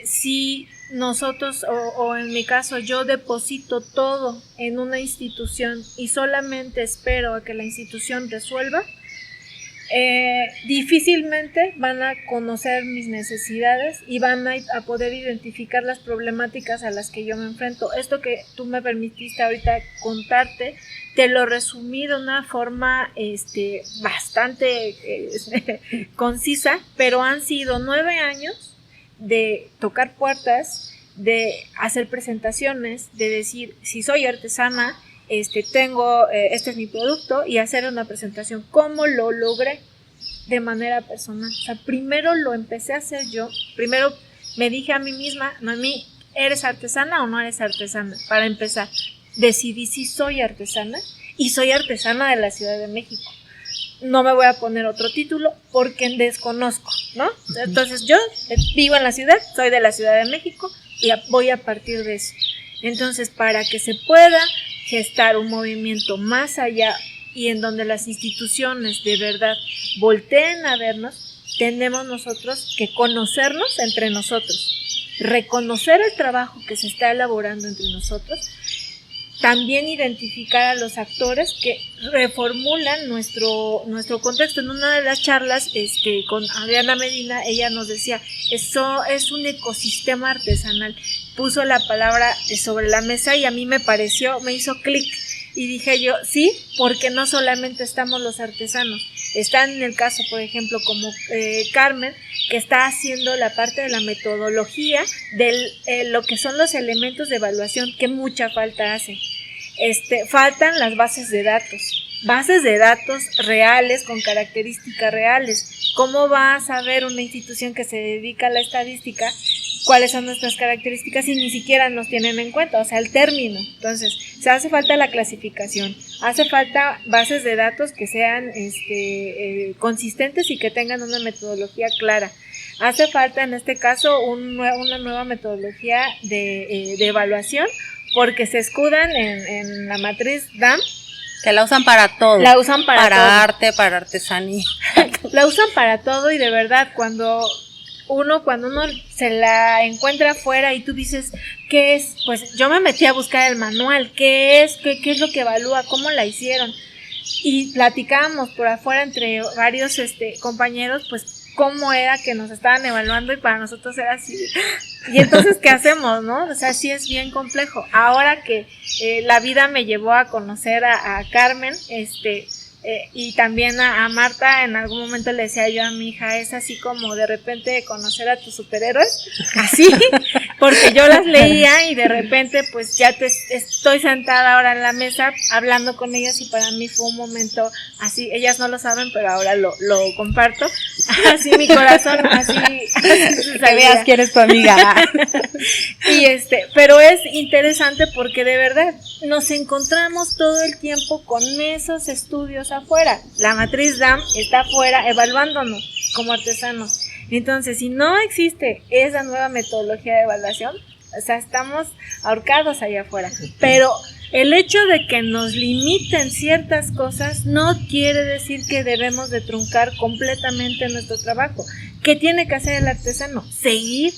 Speaker 3: Si nosotros, o en mi caso, yo deposito todo en una institución y solamente espero a que la institución resuelva, difícilmente van a conocer mis necesidades y van a poder identificar las problemáticas a las que yo me enfrento. Esto que tú me permitiste ahorita contarte, te lo resumí de una forma bastante concisa, pero han sido 9 años de tocar puertas, de hacer presentaciones, de decir, si soy artesana, tengo, este es mi producto, y hacer una presentación. ¿Cómo lo logré? De manera personal. O sea, primero lo empecé a hacer yo, primero me dije a mí misma, Noemí, ¿eres artesana o no eres artesana? Para empezar, decidí si soy artesana, y soy artesana de la Ciudad de México. No me voy a poner otro título porque desconozco, ¿no? Entonces yo vivo en la ciudad, soy de la Ciudad de México y voy a partir de eso. Entonces, para que se pueda gestar un movimiento más allá y en donde las instituciones de verdad volteen a vernos, tenemos nosotros que conocernos entre nosotros, reconocer el trabajo que se está elaborando entre nosotros, también identificar a los actores que reformulan nuestro contexto. En una de las charlas con Adriana Medina, ella nos decía, eso es un ecosistema artesanal. Puso la palabra sobre la mesa y a mí me hizo clic. Y dije yo, sí, porque no solamente estamos los artesanos, están en el caso, por ejemplo, como Carmen, que está haciendo la parte de la metodología de lo que son los elementos de evaluación, que mucha falta hace. Faltan las bases de datos reales, con características reales. ¿Cómo va a saber una institución que se dedica a la estadística cuáles son nuestras características y ni siquiera nos tienen en cuenta? O sea, el término. Entonces, se hace falta la clasificación, hace falta bases de datos que sean consistentes y que tengan una metodología clara. Hace falta, en este caso, una nueva metodología de evaluación, porque se escudan en la matriz DAM.
Speaker 4: Que la usan para todo.
Speaker 3: La usan para todo.
Speaker 4: Arte, para artesanía.
Speaker 3: La usan para todo, y de verdad, cuando uno se la encuentra afuera y tú dices, ¿qué es? Pues yo me metí a buscar el manual, ¿qué es? ¿Qué es lo que evalúa? ¿Cómo la hicieron? Y platicábamos por afuera entre varios compañeros, pues cómo era que nos estaban evaluando, y para nosotros era así. Y entonces, ¿qué hacemos, no? O sea, sí es bien complejo. Ahora que la vida me llevó a conocer a Carmen, y también a Marta, en algún momento le decía yo a mi hija, es así como de repente conocer a tus superhéroes, así, porque yo las leía y de repente pues ya estoy sentada ahora en la mesa hablando con ellas, y para mí fue un momento así, ellas no lo saben, pero ahora lo comparto, así mi corazón, así
Speaker 4: que veas que eres tu amiga.
Speaker 3: Y pero es interesante porque de verdad nos encontramos todo el tiempo con esos estudios afuera. La matriz DAM está afuera evaluándonos como artesanos. Entonces, si no existe esa nueva metodología de evaluación, o sea, estamos ahorcados allá afuera. Pero el hecho de que nos limiten ciertas cosas no quiere decir que debemos de truncar completamente nuestro trabajo. ¿Qué tiene que hacer el artesano? Seguir.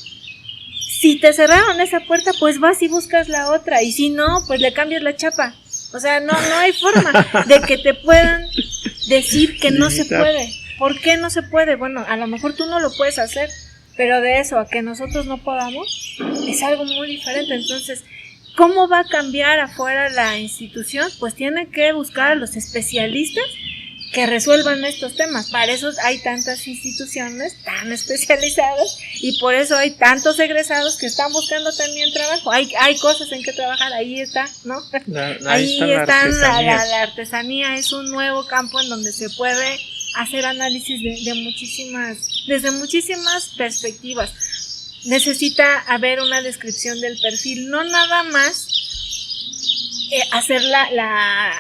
Speaker 3: Si te cerraron esa puerta, pues vas y buscas la otra, y si no, pues le cambias la chapa. O sea, no hay forma de que te puedan decir que no se puede. ¿Por qué no se puede? Bueno, a lo mejor tú no lo puedes hacer, pero de eso a que nosotros no podamos, es algo muy diferente. Entonces, ¿cómo va a cambiar afuera la institución? Pues tiene que buscar a los especialistas que resuelvan estos temas. Para eso hay tantas instituciones tan especializadas, y por eso hay tantos egresados que están buscando también trabajo. Hay cosas en que trabajar, ahí está, ¿no? Ahí está la artesanía. Es un nuevo campo en donde se puede hacer análisis desde muchísimas perspectivas. Necesita haber una descripción del perfil, no nada más hacer la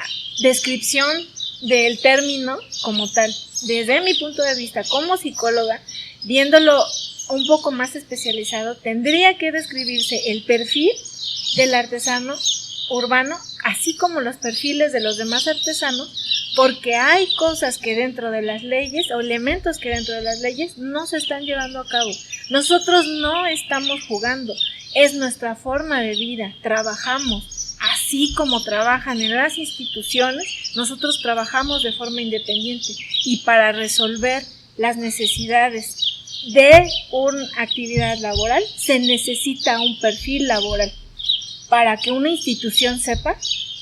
Speaker 3: descripción del término como tal. Desde mi punto de vista como psicóloga, viéndolo un poco más especializado, tendría que describirse el perfil del artesano urbano, así como los perfiles de los demás artesanos, porque hay cosas que dentro de las leyes, o elementos que dentro de las leyes no se están llevando a cabo. Nosotros no estamos jugando, es nuestra forma de vida, trabajamos. Así así como trabajan en las instituciones, nosotros trabajamos de forma independiente y para resolver las necesidades de una actividad laboral se necesita un perfil laboral para que una institución sepa,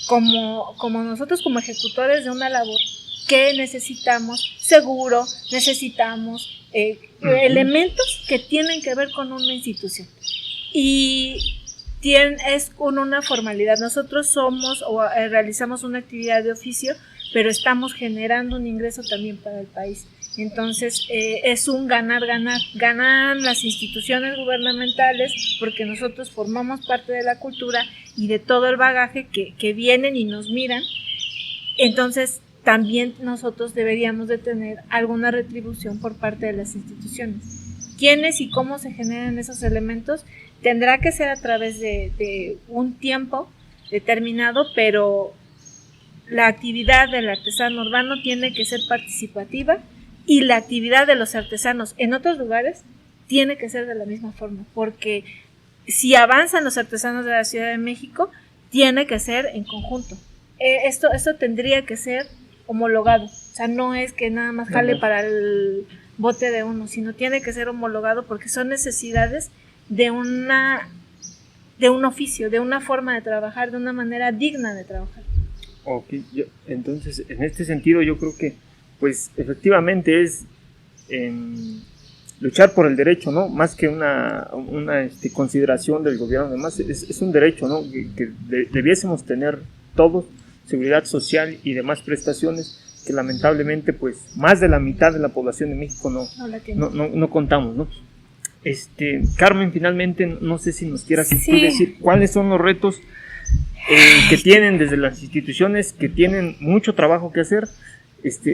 Speaker 3: como nosotros como ejecutores de una labor, que necesitamos seguro, necesitamos elementos que tienen que ver con una institución. Y es con una formalidad. Nosotros somos o realizamos una actividad de oficio, pero estamos generando un ingreso también para el país. Entonces es un ganar-ganar. Ganan las instituciones gubernamentales porque nosotros formamos parte de la cultura y de todo el bagaje que vienen y nos miran. Entonces también nosotros deberíamos de tener alguna retribución por parte de las instituciones. ¿Quiénes y cómo se generan esos elementos? Tendrá que ser a través de un tiempo determinado, pero la actividad del artesano urbano tiene que ser participativa y la actividad de los artesanos en otros lugares tiene que ser de la misma forma, porque si avanzan los artesanos de la Ciudad de México, tiene que ser en conjunto. Esto tendría que ser homologado, o sea, no es que nada más jale para el bote de uno, sino tiene que ser homologado porque son necesidades de un oficio, de una forma de trabajar, de una manera digna de trabajar.
Speaker 1: Ok, entonces en este sentido yo creo que pues efectivamente es luchar por el derecho, ¿no? Más que una consideración del gobierno, además es un derecho, ¿no? Que debiésemos tener todos, seguridad social y demás prestaciones que lamentablemente pues más de la mitad de la población de México no contamos, ¿no? Carmen, finalmente no sé si nos quieras tú decir cuáles son los retos que tienen desde las instituciones, que tienen mucho trabajo que hacer.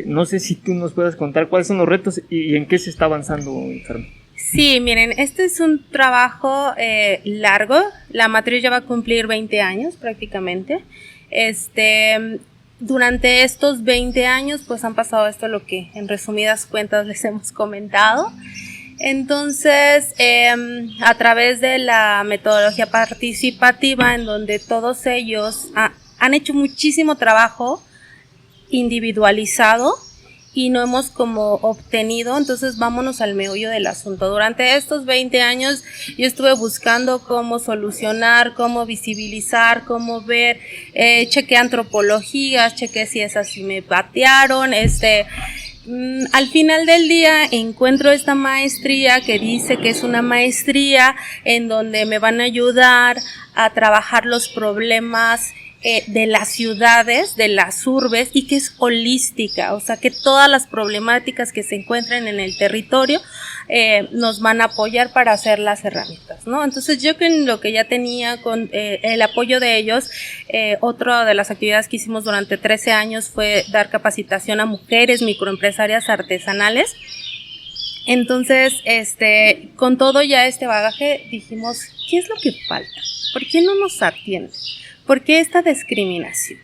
Speaker 1: No sé si tú nos puedas contar cuáles son los retos y en qué se está avanzando, Carmen.
Speaker 4: Sí, miren, este es un trabajo largo. La matriz ya va a cumplir 20 años prácticamente. Durante estos 20 años pues han pasado esto, lo que en resumidas cuentas les hemos comentado. Entonces, a través de la metodología participativa, en donde todos ellos han hecho muchísimo trabajo individualizado y no hemos como obtenido, entonces vámonos al meollo del asunto. Durante estos 20 años yo estuve buscando cómo solucionar, cómo visibilizar, cómo ver, chequé antropologías, chequé si esas sí me patearon, al final del día encuentro esta maestría que dice que es una maestría en donde me van a ayudar a trabajar los problemas de las ciudades, de las urbes, y que es holística, o sea que todas las problemáticas que se encuentran en el territorio nos van a apoyar para hacer las herramientas, ¿no? Entonces yo con lo que ya tenía con el apoyo de ellos, otra de las actividades que hicimos durante 13 años fue dar capacitación a mujeres microempresarias artesanales. Entonces, con todo ya este bagaje dijimos, ¿qué es lo que falta? ¿Por qué no nos atienden? ¿Por qué esta discriminación?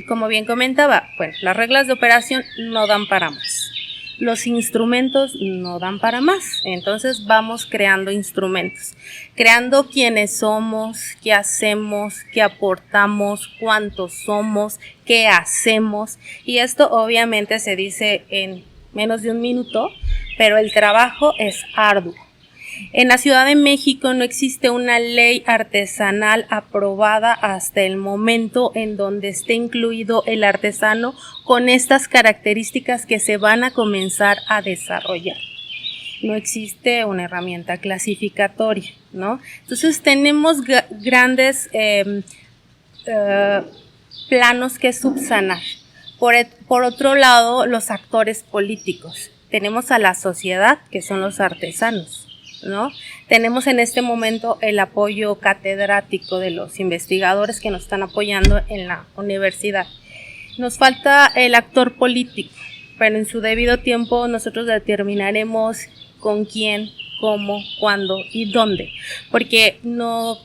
Speaker 4: Como bien comentaba, bueno, las reglas de operación no dan para más. Los instrumentos no dan para más. Entonces vamos creando instrumentos. Creando quiénes somos, qué hacemos, qué aportamos, cuántos somos, qué hacemos. Y esto obviamente se dice en menos de un minuto, pero el trabajo es arduo. En la Ciudad de México no existe una ley artesanal aprobada hasta el momento en donde esté incluido el artesano con estas características que se van a comenzar a desarrollar. No existe una herramienta clasificatoria, ¿no? Entonces tenemos grandes planos que subsanar. Por otro lado, los actores políticos. Tenemos a la sociedad, que son los artesanos, ¿no? Tenemos en este momento el apoyo catedrático de los investigadores que nos están apoyando en la universidad. Nos falta el actor político, pero en su debido tiempo nosotros determinaremos con quién, cómo, cuándo y dónde, porque no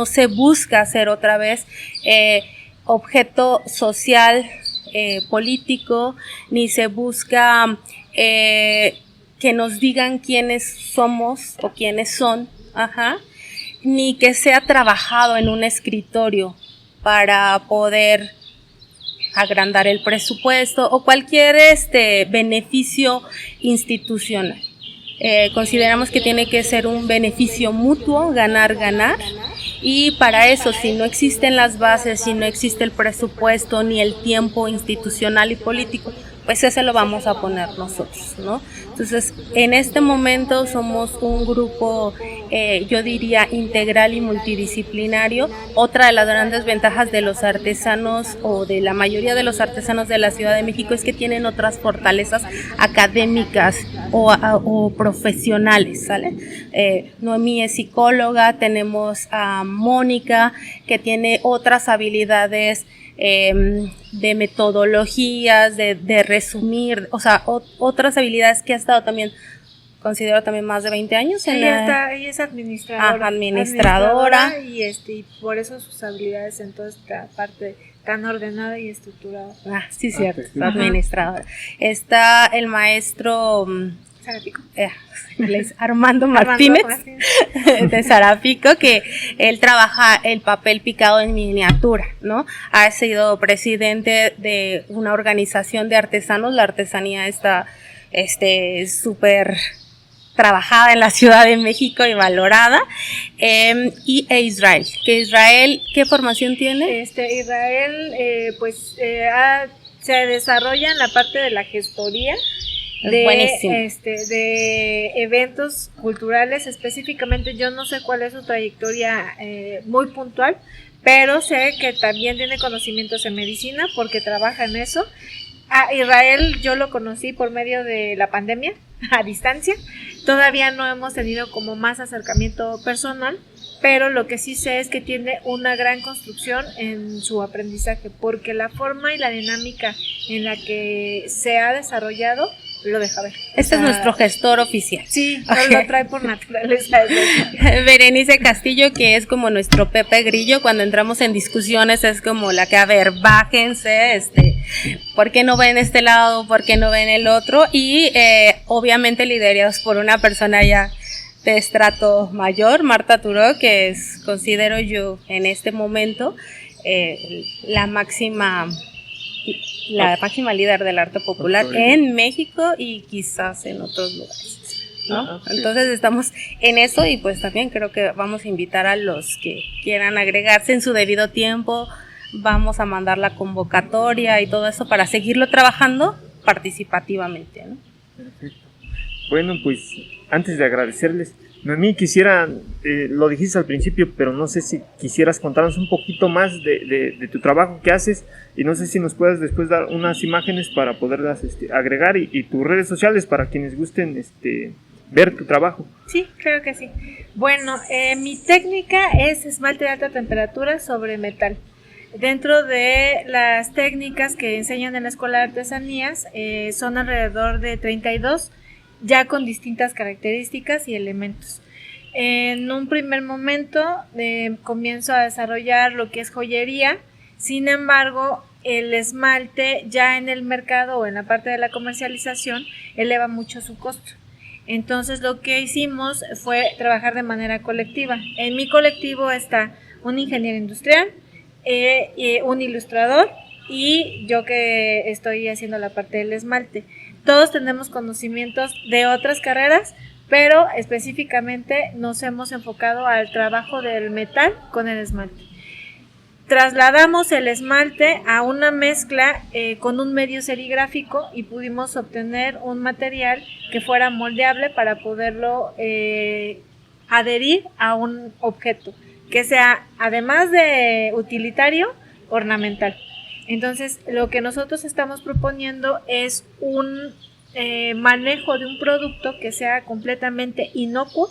Speaker 4: se busca hacer otra vez objeto social político, ni se busca que nos digan quiénes somos o quiénes son, ni que sea trabajado en un escritorio para poder agrandar el presupuesto o cualquier beneficio institucional. Consideramos que tiene que ser un beneficio mutuo, ganar, ganar, y para eso, si no existen las bases, si no existe el presupuesto ni el tiempo institucional y político, pues ese lo vamos a poner nosotros, ¿no? Entonces, en este momento somos un grupo, yo diría, integral y multidisciplinario. Otra de las grandes ventajas de los artesanos o de la mayoría de los artesanos de la Ciudad de México es que tienen otras fortalezas académicas o profesionales, ¿sale? Noemí es psicóloga, tenemos a Mónica, que tiene otras habilidades de metodologías, de resumir, o sea, otras habilidades que ha estado también, considero también más de 20 años.
Speaker 3: Ella es administradora.
Speaker 4: Administradora.
Speaker 3: Y por eso sus habilidades en toda esta parte tan ordenada y estructurada.
Speaker 4: Sí, cierto, administradora. Está el maestro
Speaker 3: Sarapico.
Speaker 4: Armando Martínez de Sarapico, que él trabaja el papel picado en miniatura, ¿no? Ha sido presidente de una organización de artesanos. La artesanía está súper trabajada en la Ciudad de México y valorada. Y Israel, ¿qué formación tiene?
Speaker 3: Israel se desarrolla en la parte de la gestoría de eventos culturales. Específicamente yo no sé cuál es su trayectoria muy puntual, pero sé que también tiene conocimientos en medicina porque trabaja en eso. A Israel yo lo conocí por medio de la pandemia, a distancia. Todavía no hemos tenido como más acercamiento personal, pero lo que sí sé es que tiene una gran construcción en su aprendizaje, porque la forma y la dinámica en la que se ha desarrollado lo deja ver.
Speaker 4: Este es nuestro gestor oficial.
Speaker 3: Sí, lo trae por naturaleza.
Speaker 4: Berenice Castillo, que es como nuestro Pepe Grillo, cuando entramos en discusiones es como la que, a ver, bájense, ¿por qué no ven este lado? ¿Por qué no ven el otro? Y obviamente liderados por una persona ya de estrato mayor, Marta Turó, que es, considero yo, en este momento, la máxima líder del arte popular en México y quizás en otros lugares, ¿no? Entonces estamos en eso y pues también creo que vamos a invitar a los que quieran agregarse en su debido tiempo. Vamos a mandar la convocatoria y todo eso para seguirlo trabajando participativamente, ¿no?
Speaker 1: Perfecto. Bueno, pues antes de agradecerles, Noemí, quisiera, lo dijiste al principio, pero no sé si quisieras contarnos un poquito más de tu trabajo que haces, y no sé si nos puedas después dar unas imágenes para poderlas agregar y tus redes sociales para quienes gusten ver tu trabajo.
Speaker 3: Sí, creo que sí. Bueno, mi técnica es esmalte de alta temperatura sobre metal. Dentro de las técnicas que enseñan en la Escuela de Artesanías, son alrededor de 32, ya con distintas características y elementos. En un primer momento comienzo a desarrollar lo que es joyería. Sin embargo, el esmalte ya en el mercado o en la parte de la comercialización eleva mucho su costo. Entonces lo que hicimos fue trabajar de manera colectiva. En mi colectivo está un ingeniero industrial, un ilustrador y yo que estoy haciendo la parte del esmalte. Todos tenemos conocimientos de otras carreras, pero específicamente nos hemos enfocado al trabajo del metal con el esmalte. Trasladamos el esmalte a una mezcla con un medio serigráfico y pudimos obtener un material que fuera moldeable para poderlo adherir a un objeto que sea, además de utilitario, ornamental. Entonces, lo que nosotros estamos proponiendo es un manejo de un producto que sea completamente inocuo.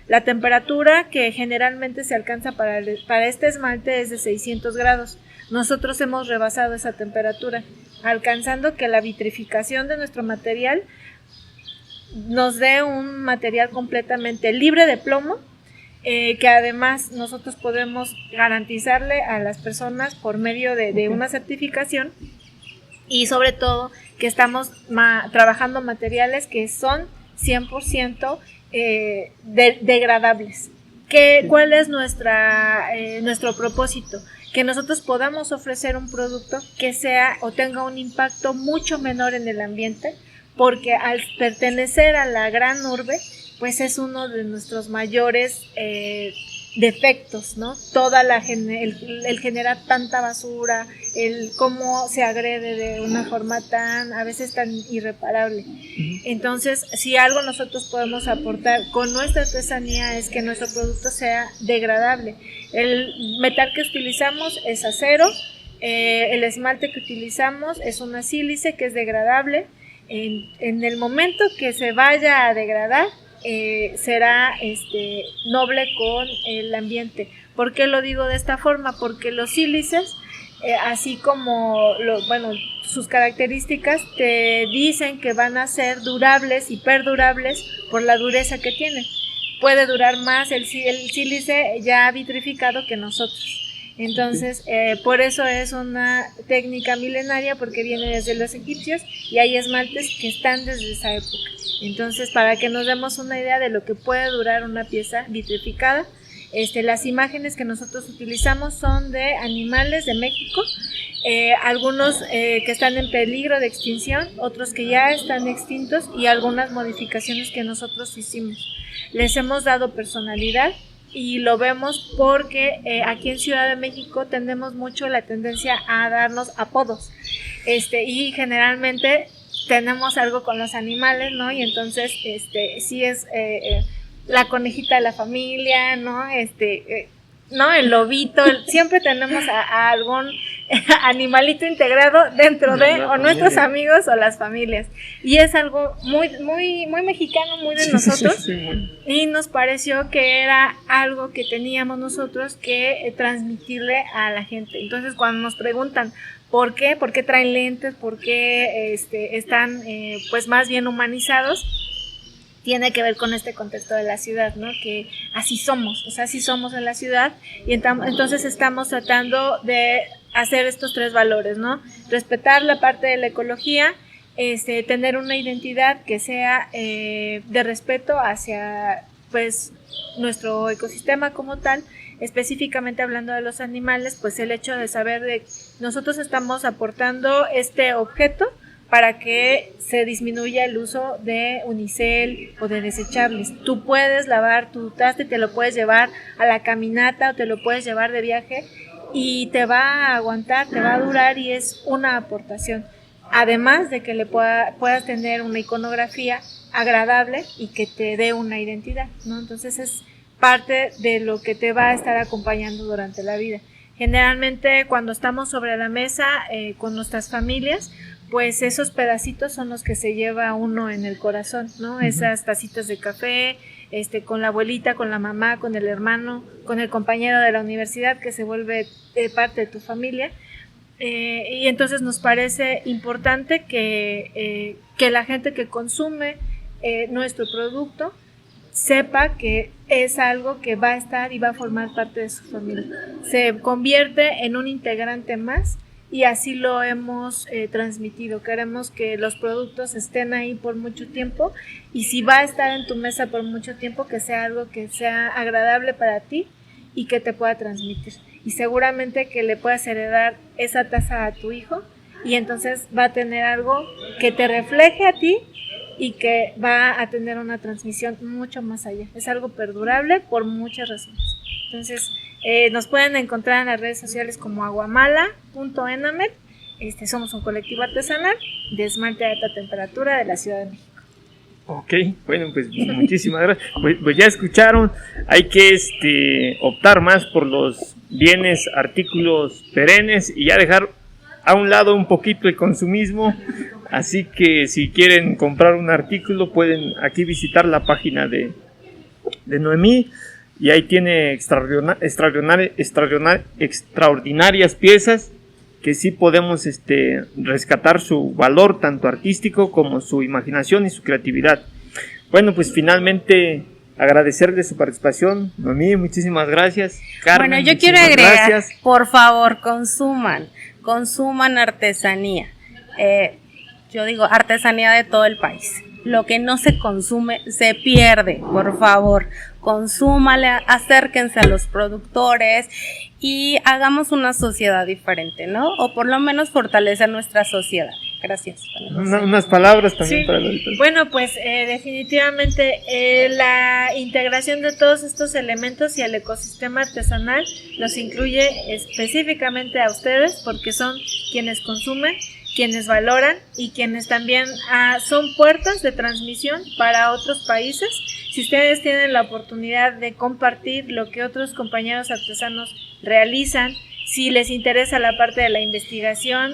Speaker 3: La temperatura que generalmente se alcanza para este esmalte es de 600 grados. Nosotros hemos rebasado esa temperatura, alcanzando que la vitrificación de nuestro material nos dé un material completamente libre de plomo, que además nosotros podemos garantizarle a las personas por medio de una certificación, y sobre todo que estamos trabajando materiales que son 100% degradables. ¿Cuál es nuestro propósito? que nosotros podamos ofrecer un producto que sea o tenga un impacto mucho menor en el ambiente, porque al pertenecer a la gran urbe, pues es uno de nuestros mayores defectos, ¿no? El generar tanta basura, el cómo se agrede de una forma a veces tan irreparable. Entonces, si algo nosotros podemos aportar con nuestra artesanía es que nuestro producto sea degradable. El metal que utilizamos es acero, el esmalte que utilizamos es una sílice que es degradable. En el momento que se vaya a degradar, será noble con el ambiente. ¿Por qué lo digo de esta forma? Porque los sílices, así como sus características te dicen que van a ser durables y perdurables por la dureza que tienen. Puede durar más el sílice ya vitrificado que nosotros. Entonces, por eso es una técnica milenaria, porque viene desde los egipcios y hay esmaltes que están desde esa época. Entonces, para que nos demos una idea de lo que puede durar una pieza vitrificada, las imágenes que nosotros utilizamos son de animales de México, algunos que están en peligro de extinción, otros que ya están extintos y algunas modificaciones que nosotros hicimos. Les hemos dado personalidad. Y lo vemos porque aquí en Ciudad de México tenemos mucho la tendencia a darnos apodos, y generalmente tenemos algo con los animales, ¿no? Y entonces, sí es la conejita de la familia, ¿no? ¿No? El lobito, siempre tenemos a algún animalito integrado dentro de o nuestros amigos o las familias, y es algo muy mexicano, muy de nosotros. Y nos pareció que era algo que teníamos nosotros que transmitirle a la gente. Entonces, cuando nos preguntan ¿por qué traen lentes? ¿Por qué están pues más bien humanizados? Tiene que ver con este contexto de la ciudad, ¿no? Que así somos en la ciudad, y entonces estamos tratando de hacer estos tres valores, ¿no? Respetar la parte de la ecología, tener una identidad que sea de respeto hacia, pues, nuestro ecosistema como tal, específicamente hablando de los animales, pues el hecho de saber de nosotros estamos aportando este objeto para que se disminuya el uso de unicel o de desechables. Tú puedes lavar tu traste, te lo puedes llevar a la caminata o te lo puedes llevar de viaje y te va a aguantar, te va a durar, y es una aportación. Además de que le puedas tener una iconografía agradable y que te dé una identidad, ¿no? Entonces es parte de lo que te va a estar acompañando durante la vida. Generalmente cuando estamos sobre la mesa con nuestras familias, pues esos pedacitos son los que se lleva uno en el corazón, ¿no? Uh-huh. Esas tacitas de café, con la abuelita, con la mamá, con el hermano, con el compañero de la universidad que se vuelve parte de tu familia. Y entonces nos parece importante que la gente que consume nuestro producto sepa que es algo que va a estar y va a formar parte de su familia. Se convierte en un integrante más. Y así lo hemos transmitido. Queremos que los productos estén ahí por mucho tiempo, y si va a estar en tu mesa por mucho tiempo, que sea algo que sea agradable para ti y que te pueda transmitir. Y seguramente que le puedas heredar esa taza a tu hijo, y entonces va a tener algo que te refleje a ti y que va a tener una transmisión mucho más allá. Es algo perdurable por muchas razones. Entonces, nos pueden encontrar en las redes sociales como aguamala.enamet. Somos un colectivo artesanal de esmalte de alta temperatura de la Ciudad de México.
Speaker 1: Ok, bueno, pues muchísimas gracias. Pues ya escucharon, hay que optar más por los bienes, artículos perennes, y ya dejar a un lado un poquito el consumismo. Así que si quieren comprar un artículo, pueden aquí visitar la página de Noemí. Y ahí tiene extraordinarias piezas que sí podemos rescatar su valor tanto artístico como su imaginación y su creatividad. Bueno, pues finalmente agradecerle su participación, Noemí, muchísimas gracias. Carmen,
Speaker 4: bueno, yo quiero agregar,
Speaker 1: gracias.
Speaker 4: Por favor, consuman artesanía. Yo digo artesanía de todo el país. Lo que no se consume se pierde, por favor. consúmale, acérquense a los productores y hagamos una sociedad diferente, ¿no? O por lo menos fortalecer nuestra sociedad. Gracias.
Speaker 1: Unas palabras también para el auditor.
Speaker 3: Bueno, pues definitivamente la integración de todos estos elementos y el ecosistema artesanal los incluye específicamente a ustedes porque son quienes consumen, quienes valoran y quienes también son puertas de transmisión para otros países. Si ustedes tienen la oportunidad de compartir lo que otros compañeros artesanos realizan, si les interesa la parte de la investigación,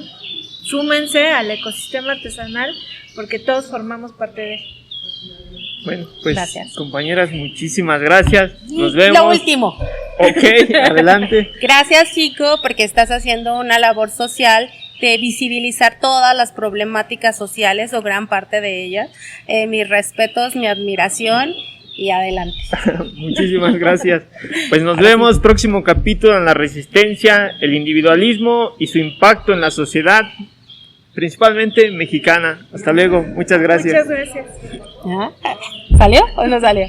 Speaker 3: súmense al ecosistema artesanal porque todos formamos parte de él.
Speaker 1: Bueno, pues
Speaker 4: gracias.
Speaker 1: Compañeras, muchísimas gracias. Nos vemos.
Speaker 4: Lo último.
Speaker 1: Ok, adelante.
Speaker 4: Gracias, Chico, porque estás haciendo una labor social de visibilizar todas las problemáticas sociales o gran parte de ellas. Mis respetos, mi admiración y adelante.
Speaker 1: Muchísimas gracias. Pues nos vemos próximo capítulo en la resistencia, el individualismo y su impacto en la sociedad, principalmente mexicana. Hasta luego, muchas gracias.
Speaker 3: Muchas gracias.
Speaker 4: ¿Salió o no salió?